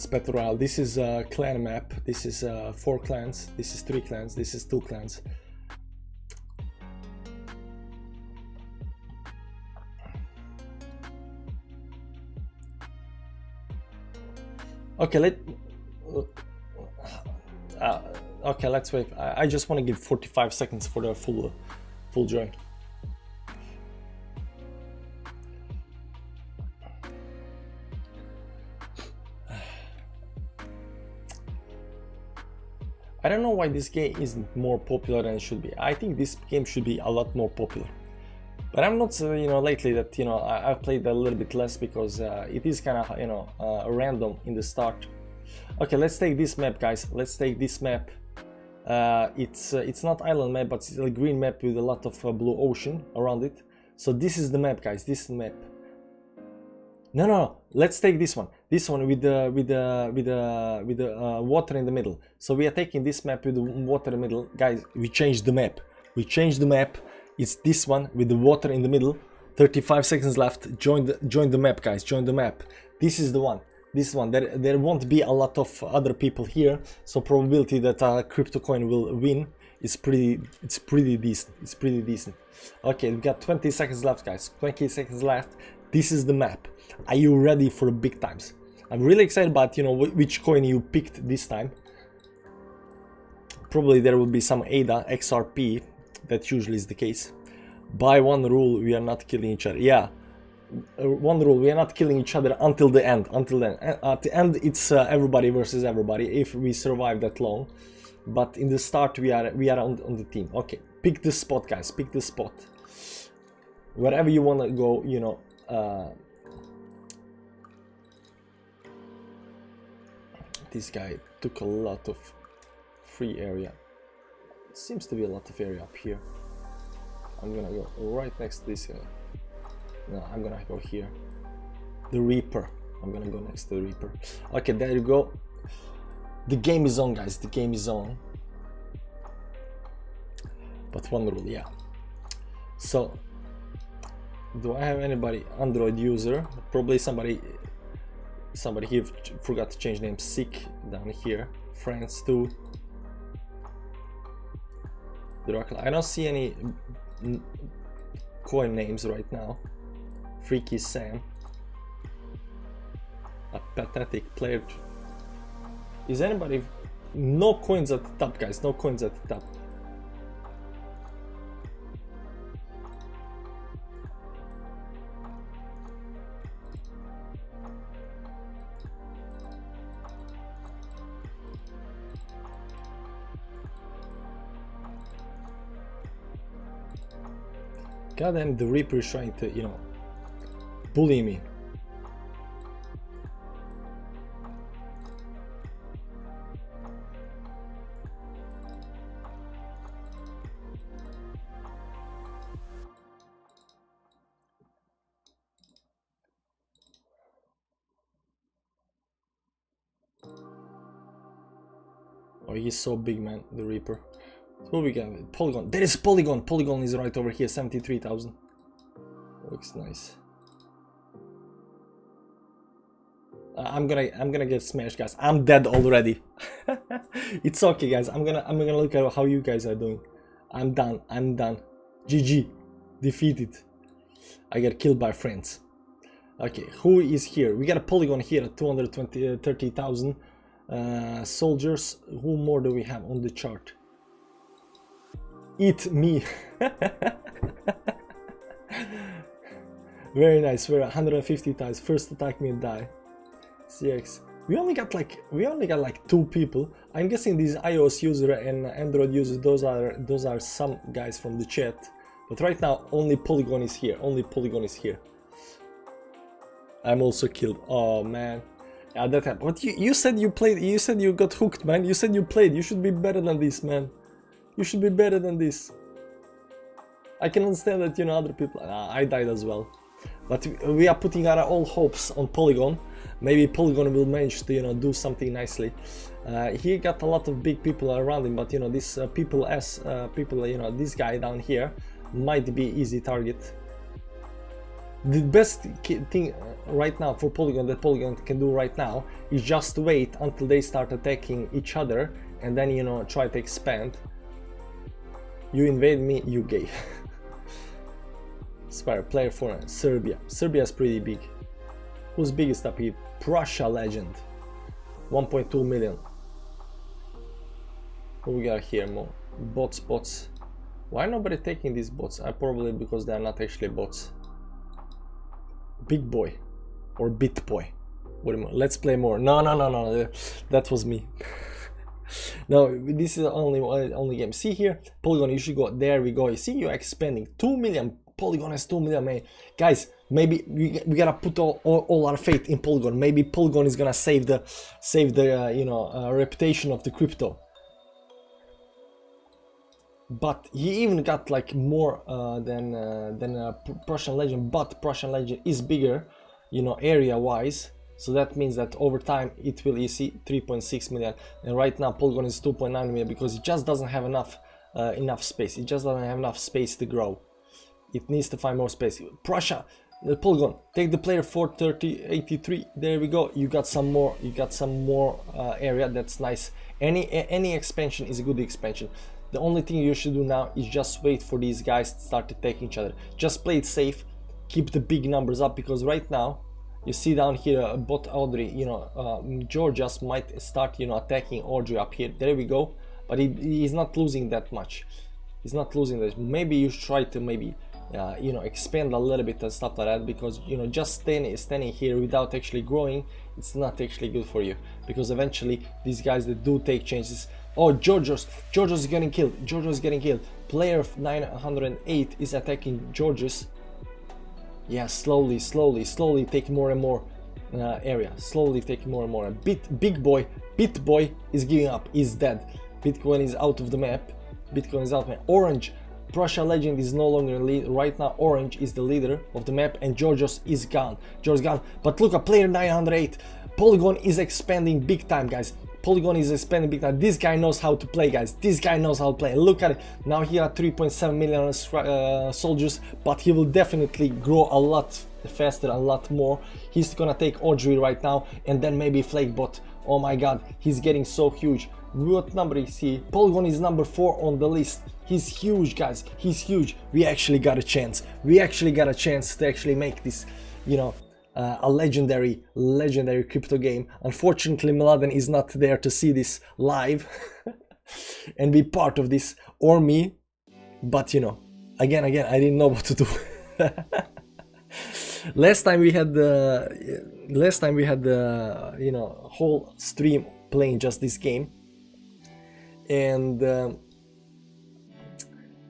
battle royale. This is a clan map. This is 4 clans. This is 3 clans. This is 2 clans. Okay, okay, let's wait. I just want to give 45 seconds for the full join. I don't know why this game isn't more popular than it should be. I think this game should be a lot more popular. But I'm not, you know, lately that, you know, I've played a little bit less because it is kind of, you know, random in the start. Okay, let's take this map, guys. Let's take this map. It's not island map, but it's a green map with a lot of blue ocean around it. So this is the map, guys. This is the map. No. Let's take this one. This one with the water in the middle. So we are taking this map with the water in the middle, guys. We changed the map. We changed the map. It's this one with the water in the middle. 35 seconds left. Join the map, guys. Join the map. This is the one. This one. There won't be a lot of other people here, so probability that a crypto coin will win is pretty decent. It's pretty decent. Okay, we got 20 seconds left, guys. 20 seconds left. This is the map. Are you ready for the big times? I'm really excited about, you know, which coin you picked this time. Probably there will be some ADA, XRP. That usually is the case. By one rule, we are not killing each other. Yeah, one rule: we are not killing each other until the end. Until then, at the end, it's everybody versus everybody. If we survive that long, but in the start, we are on the team. Okay, pick the spot, guys. Pick the spot. Wherever you wanna go, you know. This guy took a lot of free area. Seems to be a lot of area up here. I'm gonna go right next to this guy. No, I'm gonna go here. The Reaper. I'm gonna go next to the Reaper. Okay, there you go. The game is on, guys. The game is on. But one rule, yeah. So, do I have anybody Android user? Probably somebody here forgot to change name. Sick down here. Friends too. I don't see any coin names right now. Freaky Sam. A pathetic player. Is anybody... No coins at the top, guys. No coins at the top. Goddamn, the Reaper is trying to, you know, bully me. Oh, he's so big, man, the Reaper. So we got Polygon. There is Polygon. Polygon is right over here. 73,000. Looks nice. I'm gonna get smashed, guys. I'm dead already. It's okay, guys. I'm gonna look at how you guys are doing. I'm done. I'm done. GG. Defeated. I get killed by friends. Okay, who is here? We got a polygon here at 230,000 soldiers. Who more do we have on the chart? Eat me. Very nice. We're 150 times. First attack me and die. CX. We only got like 2 people. I'm guessing these iOS user and Android users, those are some guys from the chat. But right now only Polygon is here. Only Polygon is here. I'm also killed. Oh man. Yeah, that happened. But you said you played. You said you got hooked, man. You said you played. You should be better than this, man. You should be better than this. I can understand that, you know, other people. I died as well. But we are putting our all hopes on Polygon. Maybe Polygon will manage to, you know, do something nicely. He got a lot of big people around him, but you know, this people, you know, this guy down here might be easy target. The best thing right now for Polygon that Polygon can do right now is just wait until they start attacking each other and then, you know, try to expand. You invade me, you gay. Spire player for Serbia. Serbia is pretty big. Who's biggest up here? Prussia legend. 1.2 million. Who we got here more? Bots. Why nobody taking these bots? Probably because they are not actually bots. Big boy or bit boy. What do you mean? Let's play more. No. That was me. No, this is only game. See here, Polygon. You should go. There we go. You see, you're expanding. 2 million. Polygon has 2 million, man. Guys, maybe we gotta put all our faith in Polygon. Maybe Polygon is gonna save the you know, reputation of the crypto. But he even got like more than Prussian Legend. But Prussian Legend is bigger, you know, area-wise. So that means that over time it will, you see, 3.6 million. And right now Polygon is 2.9 million because it just doesn't have enough space. It just doesn't have enough space to grow. It needs to find more space. Prussia, Polygon, take the player 43083. There we go. You got some more. You got some more area. That's nice. Any expansion is a good expansion. The only thing you should do now is just wait for these guys to start attacking each other. Just play it safe. Keep the big numbers up because right now, you see down here, bot Audrey, you know, Georgias might start, you know, attacking Audrey up here. There we go. But he's not losing that much. He's not losing that. Maybe you should try to maybe, you know, expand a little bit and stuff like that, because, you know, just standing here without actually growing, it's not actually good for you, because eventually these guys that do take chances. Oh, Georgios is getting killed. Georgios is getting killed. Player of 908 is attacking Georgios. Yeah, slowly take more and more area. Slowly take more and more. Bit boy is giving up. Is dead. Bitcoin is out of the map. Bitcoin is out of the map. Orange. Prussia Legend is no longer lead. Right now Orange is the leader of the map and Georgios is gone. Georgios gone. But look at player 908. Polygon is expanding big time, guys. Polygon is expanding big time. This guy knows how to play, guys. This guy knows how to play. Look at it. Now he has 3.7 million soldiers, but he will definitely grow a lot faster, a lot more. He's gonna take Audrey right now and then maybe Flakebot. Oh my god, he's getting so huge. What number is he? Polygon is number 4 on the list. He's huge, guys. He's huge. We actually got a chance. We actually got a chance to actually make this, you know, a legendary crypto game. Unfortunately, Mladen is not there to see this live and be part of this, or me. But you know, again, I didn't know what to do. Last time we had the you know, whole stream playing just this game, and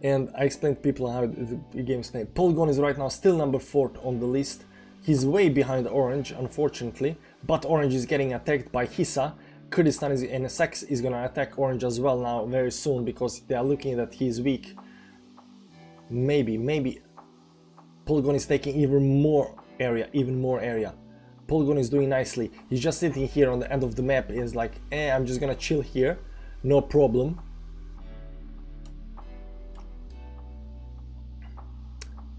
I explained to people how the game is played. Polygon is right now still number 4 on the list. He's way behind Orange, unfortunately, but Orange is getting attacked by Hisa. Kurdistan is, and Sex is gonna attack Orange as well now very soon, because they are looking that he's weak. Maybe Polygon is taking even more area. Polygon is doing nicely. He's just sitting here on the end of the map. He's like, I'm just gonna chill here, no problem.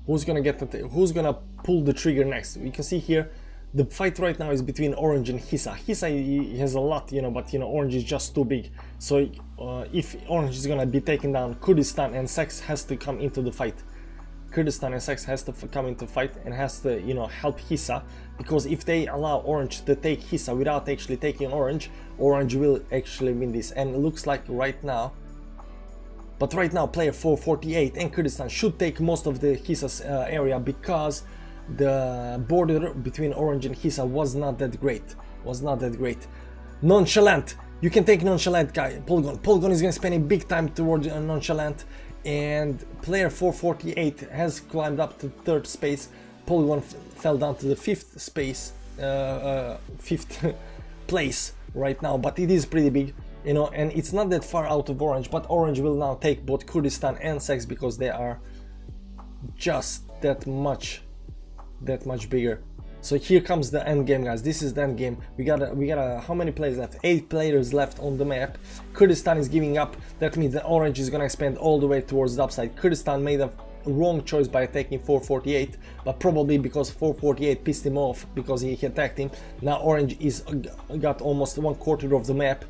Who's gonna pull the trigger next? We can see here The fight right now is between Orange and Hisa. Hisa he has a lot, you know, but you know, Orange is just too big. So if Orange is gonna be taken down, Kurdistan and Sex has to come into the fight. Kurdistan and Sex has to come into fight and has to, you know, help Hisa, because if they allow Orange to take Hisa without actually taking Orange, Orange will actually win this. And it looks like right now, but right now player 448 and Kurdistan should take most of the Hisa's area, because the border between Orange and Hisa was not that great. Nonchalant, you can take Nonchalant, guy. Polygon is gonna spend a big time towards Nonchalant, and player 448 has climbed up to 3rd space. Polygon fell down to the 5th space, 5th place right now, but it is pretty big, you know, and it's not that far out of Orange. But Orange will now take both Kurdistan and Sex because they are just that much bigger. So here comes the end game, guys. This is the end game. We got how many players left? 8 players left on the map. Kurdistan is giving up. That means that Orange is gonna expand all the way towards the upside. Kurdistan made a wrong choice by attacking 448, but probably because 448 pissed him off because he attacked him. Now Orange is got almost 1/4 of the map,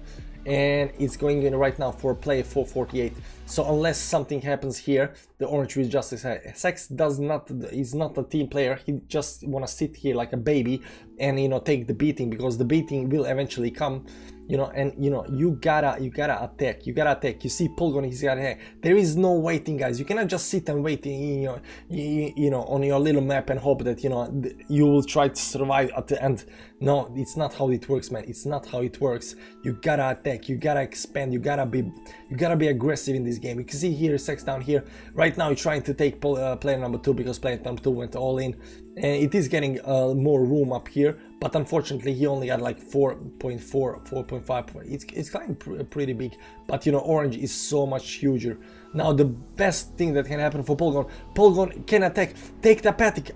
and it's going in right now for play 448. So unless something happens here, the Orange will just Sex is not a team player. He just wanna sit here like a baby and, you know, take the beating, because the beating will eventually come, you know. And you know, you gotta attack. You see Polygon, he's gotta attack. There is no waiting, guys. You cannot just sit and wait, you know, on your little map and hope that, you know, you will try to survive at the end. No, it's not how it works, man. It's not how it works. You gotta attack, you gotta expand, you gotta be aggressive in this game. You can see here Sex down here right now. He's trying to take player number 2 because player number 2 went all in, and it is getting more room up here, but unfortunately he only got like 4.5. It's kind of pretty big, but you know, Orange is so much huger. Now the best thing that can happen for Polygon can attack, take the apathic.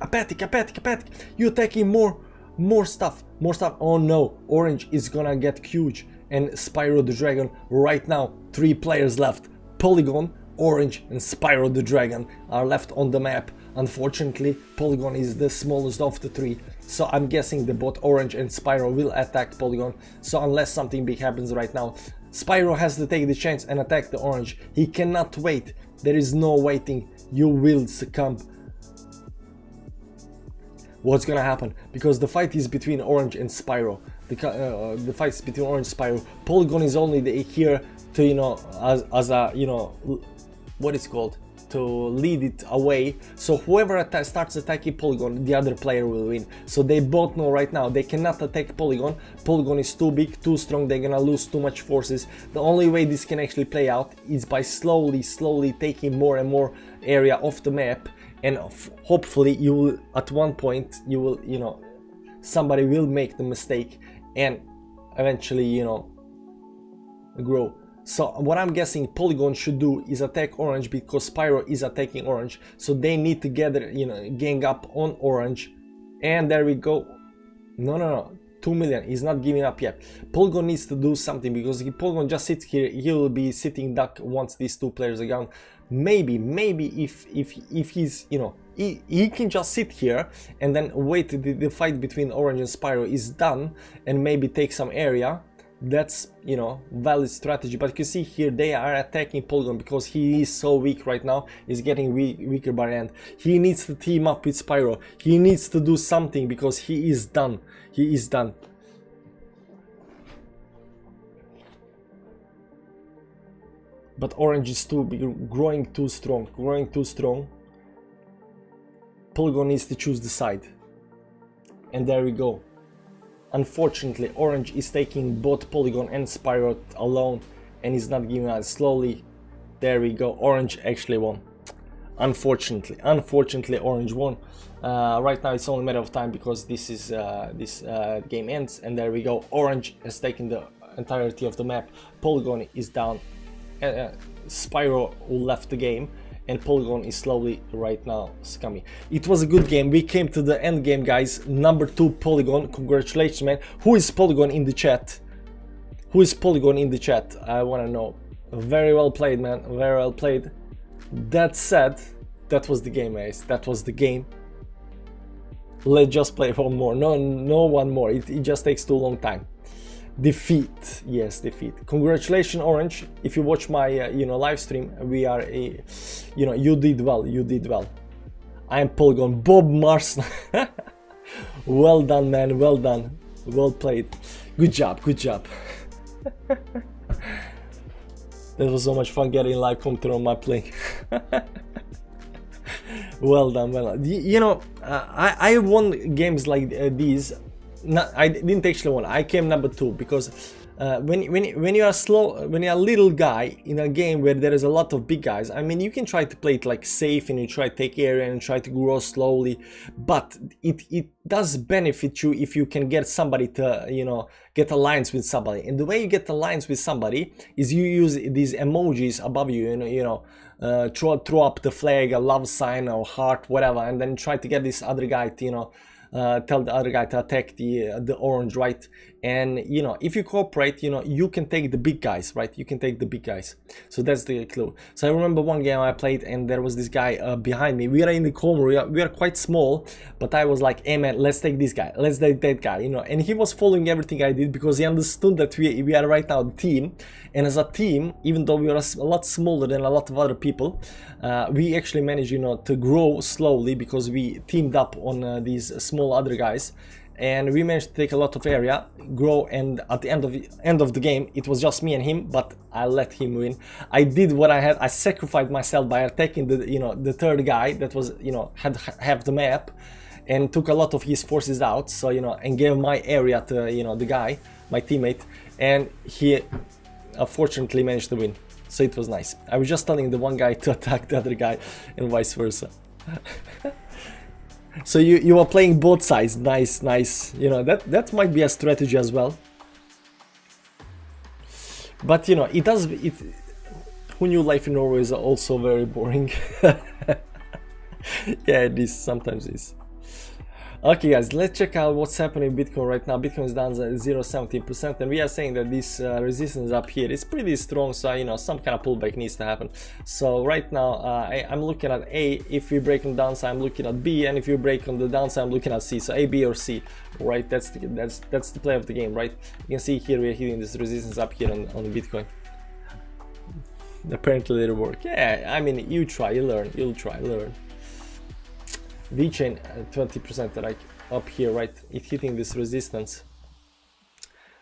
You attacking more stuff. Oh no, Orange is gonna get huge. And Spyro the Dragon right now, 3 players left. Polygon, Orange and Spyro the Dragon are left on the map. Unfortunately, Polygon is the smallest of the 3, so I'm guessing that both Orange and Spyro will attack Polygon. So unless something big happens right now, Spyro has to take the chance and attack the Orange. He cannot wait. There is no waiting. You will succumb. What's gonna happen? Because the fight is between Orange and Spyro. The fight is between Orange and Spyro. Polygon is only here to, you know, as a, you know, what is called, to lead it away. So whoever starts attacking Polygon, the other player will win. So they both know right now they cannot attack Polygon. Polygon is too big, too strong. They're gonna lose too much forces. The only way this can actually play out is by slowly taking more and more area off the map, and hopefully you will, at one point, you will, you know, somebody will make the mistake and eventually, you know, grow. So what I'm guessing Polygon should do is attack Orange, because Spyro is attacking Orange. So they need to gather, you know, gang up on Orange. And there we go. No. 2 million. He's not giving up yet. Polygon needs to do something, because if Polygon just sits here, he will be sitting duck once these 2 players are gone. Maybe if he's, you know, he can just sit here and then wait the fight between Orange and Spyro is done, and maybe take some area. That's, you know, valid strategy. But you see here they are attacking Polygon because he is so weak right now. He's getting weaker by the end. He needs to team up with Spyro. He needs to do something because he is done. But Orange is too big, growing too strong. Polygon needs to choose the side. And there we go. Unfortunately, Orange is taking both Polygon and Spyro alone, and is not giving us slowly. There we go. Orange actually won. Unfortunately, Orange won. Right now it's only a matter of time, because this game ends, and there we go. Orange has taken the entirety of the map. Polygon is down. Spyro left the game, and Polygon is slowly right now succumbing. It was a good game. We came to the end game, guys. Number 2 Polygon. Congratulations, man. Who is Polygon in the chat? I want to know. Very well played, man. Very well played. That said, that was the game, guys. That was the game. Let's just play one more. No one more. It just takes too long time. Defeat. Yes, defeat. Congratulations, Orange. If you watch my live stream, we are you did well. You did well. I am Polygon. Bob Marston. Well done, man. Well done. Well played. Good job. Good job. That was so much fun getting live commentary on my play. Well done, well done. I won games like these. I didn't actually win. I came number 2 because when you are slow, when you're a little guy in a game where there is a lot of big guys, I mean, you can try to play it like safe and you try to take area and try to grow slowly, but it does benefit you if you can get somebody to get alliance with somebody. And the way you get alliance with somebody is you use these emojis above you, throw up the flag, a love sign or heart, whatever, and then try to get this other guy to tell the other guy to attack the orange, right? And if you cooperate, you can take the big guys, right? You can take the big guys. So that's the clue. So I remember one game I played and there was this guy behind me. We are in the corner, we are quite small, but I was like, hey man, let's take this guy, let's take that guy, and he was following everything I did because he understood that we are right now a team. And as a team, even though we are a lot smaller than a lot of other people, we actually managed to grow slowly because we teamed up on these small other guys, and we managed to take a lot of area, grow, and at the end of the game it was just me and him, but I let him win. I did what I had. I sacrificed myself by attacking the third guy that was had half the map, and took a lot of his forces out, so and gave my area to the guy, my teammate, and he fortunately managed to win. So it was nice. I was just telling the one guy to attack the other guy and vice versa. So you are playing both sides. Nice. That might be a strategy as well. But who knew life in Norway is also very boring. Yeah, it is, sometimes it is. Okay guys, let's check out what's happening in Bitcoin right now. Bitcoin is down 0.17%, and we are saying that this resistance up here is pretty strong, so some kind of pullback needs to happen. So right now I'm looking at A. If we break on the downside, I'm looking at B, and if you break on the downside, I'm looking at C. So A, B, or C, right? That's the play of the game, right? You can see here we're hitting this resistance up here on the Bitcoin. Apparently it'll work. Yeah, I mean, you try, you learn. You'll try, learn. VeChain 20% like up here, right? It's hitting this resistance.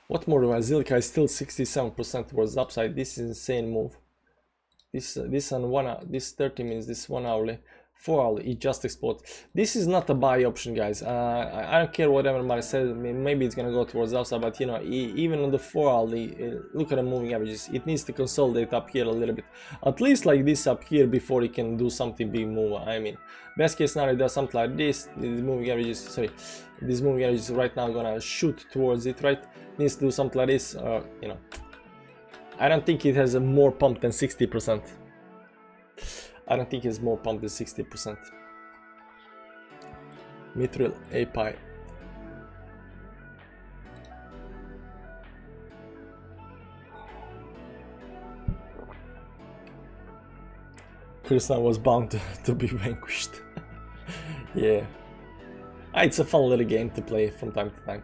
What more do I? Zilliqa is still 67% towards the upside. This is insane move. This on 1 hour, this 30 minutes, this 1 hourly, 4 hourly, it just exploded. This is not a buy option, guys. I don't care what everybody says. Maybe it's gonna go towards the upside, but even on the 4 hourly, look at the moving averages. It needs to consolidate up here a little bit, at least like this up here, before it can do something big move. I mean, best case scenario, it does something like this. These moving averages right now gonna shoot towards it, right? Needs to do something like this, I don't think it has a more pump than 60%. I don't think it's more pump than 60%. Mithril API. Krishna was bound to be vanquished. Yeah. It's a fun little game to play from time to time.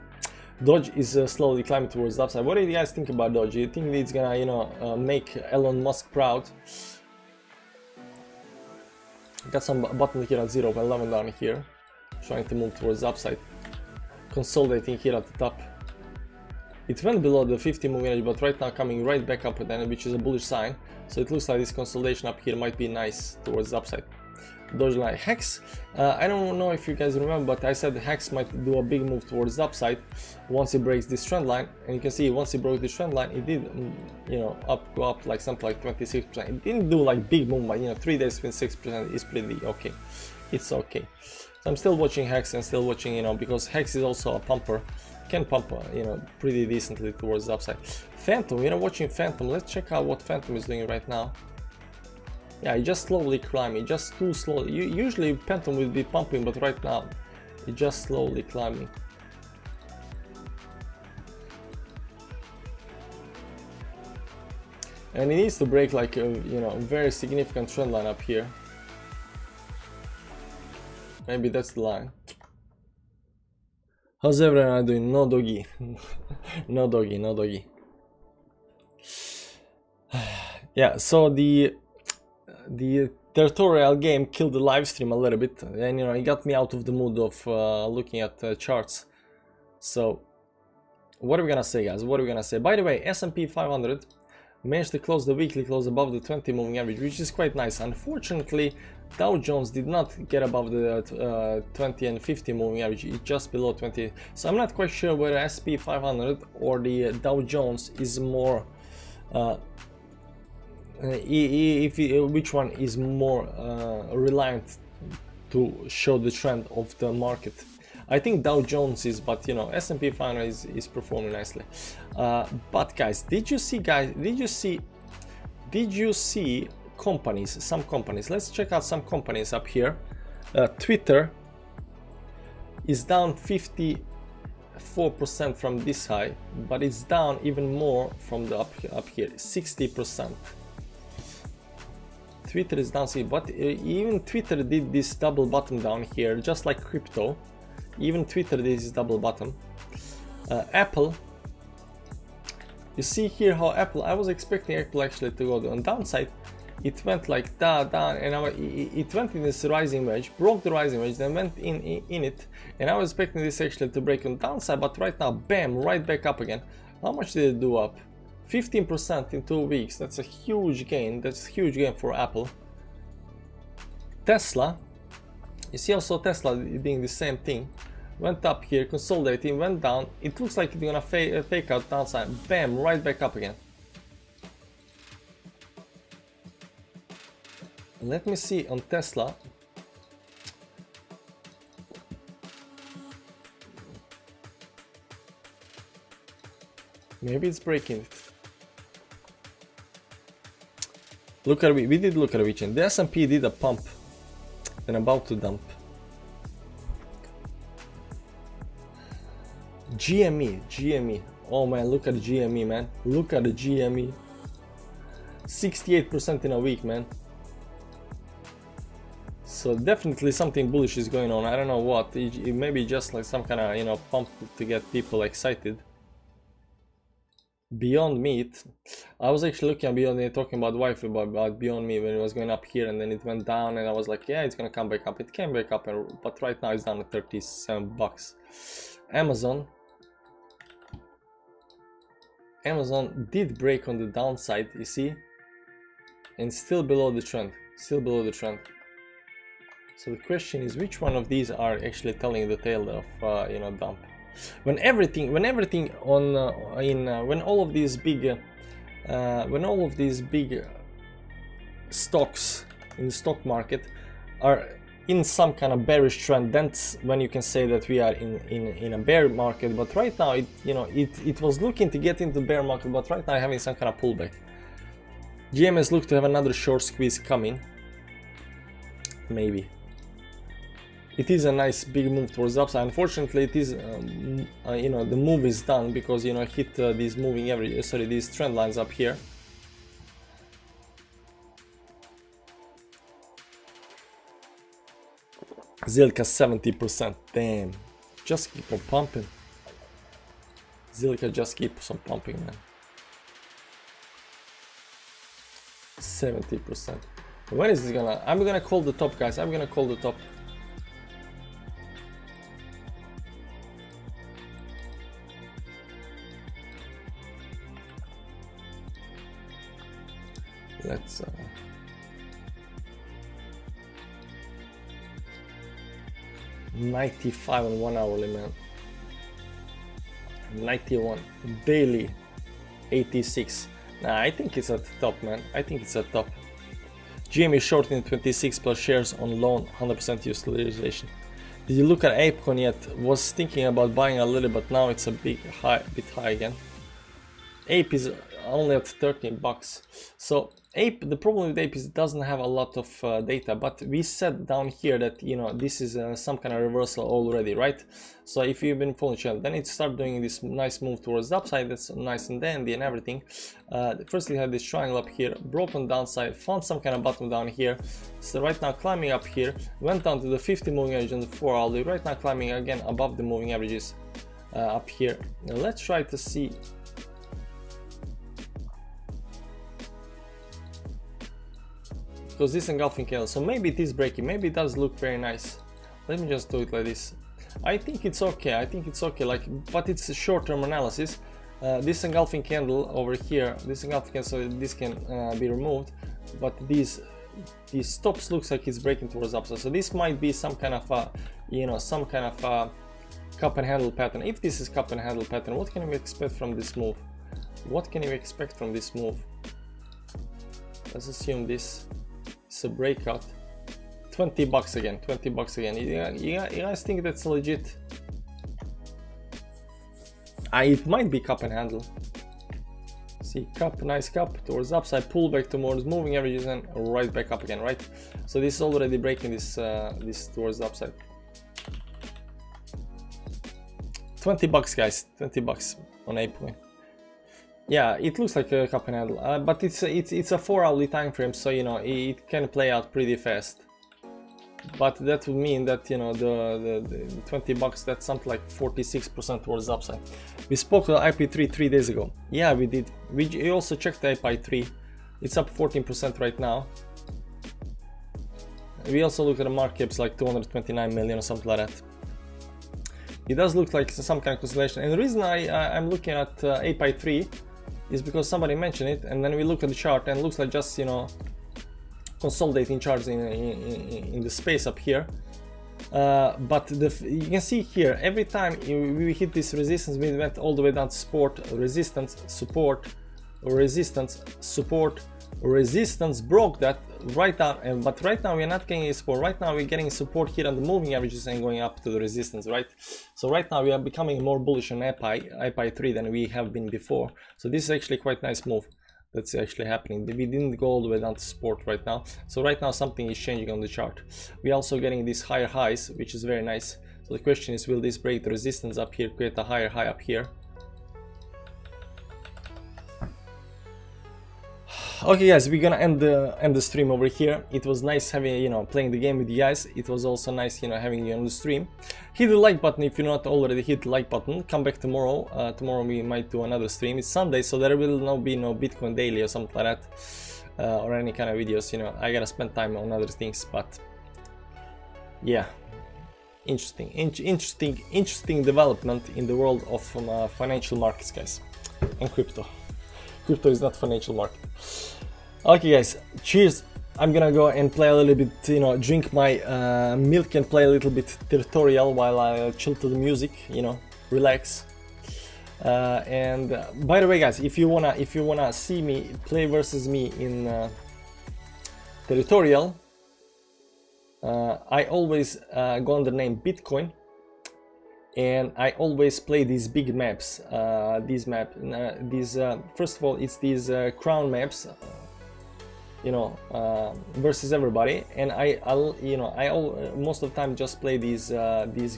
Doge is slowly climbing towards the upside. What do you guys think about Doge? Do you think it's gonna, make Elon Musk proud? Got some button here at 0.11 down here, trying to move towards the upside. Consolidating here at the top. It went below the 50 moving average, but right now coming right back up again, which is a bullish sign. So it looks like this consolidation up here might be nice towards the upside. Dogecoin Hex, I don't know if you guys remember, but I said Hex might do a big move towards the upside once it breaks this trend line, and you can see once it broke this trend line, it did go up like something like 26%. It didn't do like big move, but 3 days 26% is pretty okay. It's okay. So I'm still watching Hex and still watching, because Hex is also a pumper, can pump pretty decently towards the upside. Phantom, we are watching Phantom. Let's check out what Phantom is doing right now. Yeah, it's just slowly climbing, just too slow. Usually Phantom will be pumping, but right now it's just slowly climbing. And it needs to break like a very significant trend line up here. Maybe that's the line. How's everyone doing? No doggy. No doggy, no doggy. Yeah, so the territorial game killed the live stream a little bit, and you know, it got me out of the mood of looking at charts. So what are we gonna say, guys? What are we gonna say? By the way, S&P 500 managed to close the weekly close above the 20 moving average, which is quite nice. Unfortunately, Dow Jones did not get above the 20 and 50 moving average, it's just below 20. So I'm not quite sure whether S&P 500 or the Dow Jones is more which one is more reliant to show the trend of the market. I think Dow Jones is, but you know, S&P 500 is performing nicely. But guys, did you see companies, some companies? Let's check out some companies up here. Twitter is down 54% from this high, but it's down even more from the up here, 60%. Twitter is down, but even Twitter did this double bottom down here, just like crypto. Even Twitter did this double bottom. Apple, you see here how Apple, I was expecting Apple actually to go on downside. It went like that down, and it went in this rising wedge, broke the rising wedge, then went in it, and I was expecting this actually to break on downside, but right now, bam, right back up again. How much did it do up? 15% in 2 weeks. That's a huge gain. That's a huge gain for Apple. Tesla, you see also Tesla doing the same thing. Went up here, consolidating, went down. It looks like it's gonna fake out downside. Bam, right back up again. Let me see on Tesla. Maybe it's breaking it. Look at we did look at a weekend. The S&P did a pump, then about to dump. GME. Oh man, look at the GME, man. Look at the GME. 68% in a week, man. So definitely something bullish is going on. I don't know what. It may be just like some kind of, you know, pump to get people excited. Beyond Meat, I was actually looking at Beyond Meat, talking about Wi-Fi, about Beyond Meat when it was going up here, and then it went down, and I was like, yeah, it's gonna come back up. It came back up, but right now it's down to 37 bucks. Amazon did break on the downside, you see, and still below the trend. So the question is, which one of these are actually telling the tale of you know, dump? When all of these big stocks in the stock market are in some kind of bearish trend, that's when you can say that we are in a bear market. But right now, it was looking to get into bear market, but right now having some kind of pullback. GMS look to have another short squeeze coming, maybe. It is a nice big move towards the upside. Unfortunately, it is, you know, the move is done because, you know, hit these moving average, these trend lines up here. Zilka 70%. Damn, just keep on pumping. Zilka just keeps on pumping, man. 70%. When is this gonna? I'm gonna call the top, guys. I'm gonna call the top. Let's 95 on 1 hourly, man. 91 daily, 86. Nah, I think it's at the top, man. I think it's at top. GME shorting 26 plus shares on loan, 100% utilization. Did you look at Altcoin yet? Was thinking about buying a little, but now it's a bit high again. Ape is only at 13 bucks. So Ape, the problem with Ape is it doesn't have a lot of data, but we said down here that, you know, this is some kind of reversal already, right? So if you've been following the channel, then it start doing this nice move towards the upside. That's nice and dandy and everything. First we had this triangle up here, broken downside, found some kind of bottom down here. So right now climbing up here, went down to the 50 moving average on the 4 hourly, right now climbing again above the moving averages. up here. Now let's try to see. Because this engulfing candle, so maybe it is breaking, maybe it does look very nice. Let me just do it like this. I think it's okay, like, but it's a short-term analysis. This engulfing candle over here, this engulfing candle, so this can be removed, but these stops looks like it's breaking towards upside. So this might be some kind of some kind of cup and handle pattern. If this is cup and handle pattern, what can we expect from this move? What can we expect from this move? Let's assume this is a breakout. 20 bucks again, 20 bucks again. You guys think that's legit? It might be cup and handle. See, cup, nice cup towards upside, pull back towards moving averages and right back up again, right? So this is already breaking this this towards the upside. 20 bucks, guys, 20 bucks on Altcoin. Yeah, it looks like a cup and handle, but it's a 4-hourly time frame, so you know it can play out pretty fast. But that would mean that, you know, the 20 bucks, that's something like 46% towards the upside. We spoke to IP3 3 days ago. Yeah, we did. We also checked the IP3. It's up 14% right now. We also look at the market caps like 229 million or something like that. It does look like some kind of consolidation. And the reason I'm looking at IP3 is because somebody mentioned it, and then we look at the chart and it looks like just, you know, consolidating charts in the space up here, but you can see here every time we hit this resistance, we went all the way down to support, resistance, support, resistance, support, resistance, broke that right down, but right now we're not getting a support. Right now we're getting support here on the moving averages and going up to the resistance, right? So right now we are becoming more bullish on IP3 than we have been before. So this is actually quite a nice move that's actually happening. We didn't go all the way down to support right now, so right now something is changing on the chart. We're also getting these higher highs, which is very nice. So the question is, will this break the resistance up here, create a higher high up here? Okay guys, we're gonna end the stream over here. It was nice having, you know, playing the game with you guys. It was also nice, you know, having you on the stream. Hit the like button if you're not already hit the like button. Come back tomorrow. Tomorrow we might do another stream. It's Sunday, so there will not be no Bitcoin daily or something like that, or any kind of videos. You know, I gotta spend time on other things. But yeah, interesting development in the world of financial markets, guys, and crypto. Crypto is not financial market. Okay guys, cheers. I'm gonna go and play a little bit, you know, drink my milk and play a little bit territorial while I chill to the music, you know, relax. And by the way guys, if you wanna see me play versus me in territorial, I always go under the name Bitcoin. And I always play these big maps, first of all, it's these crown maps, you know, versus everybody, and I'll most of the time just play these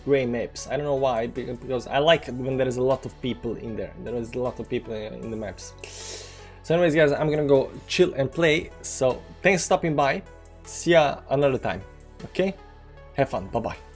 gray maps. I don't know why, because I like when there is a lot of people in there. There is a lot of people in the maps. So anyways guys, I'm gonna go chill and play. So thanks for stopping by. See ya another time. Okay, have fun. Bye bye.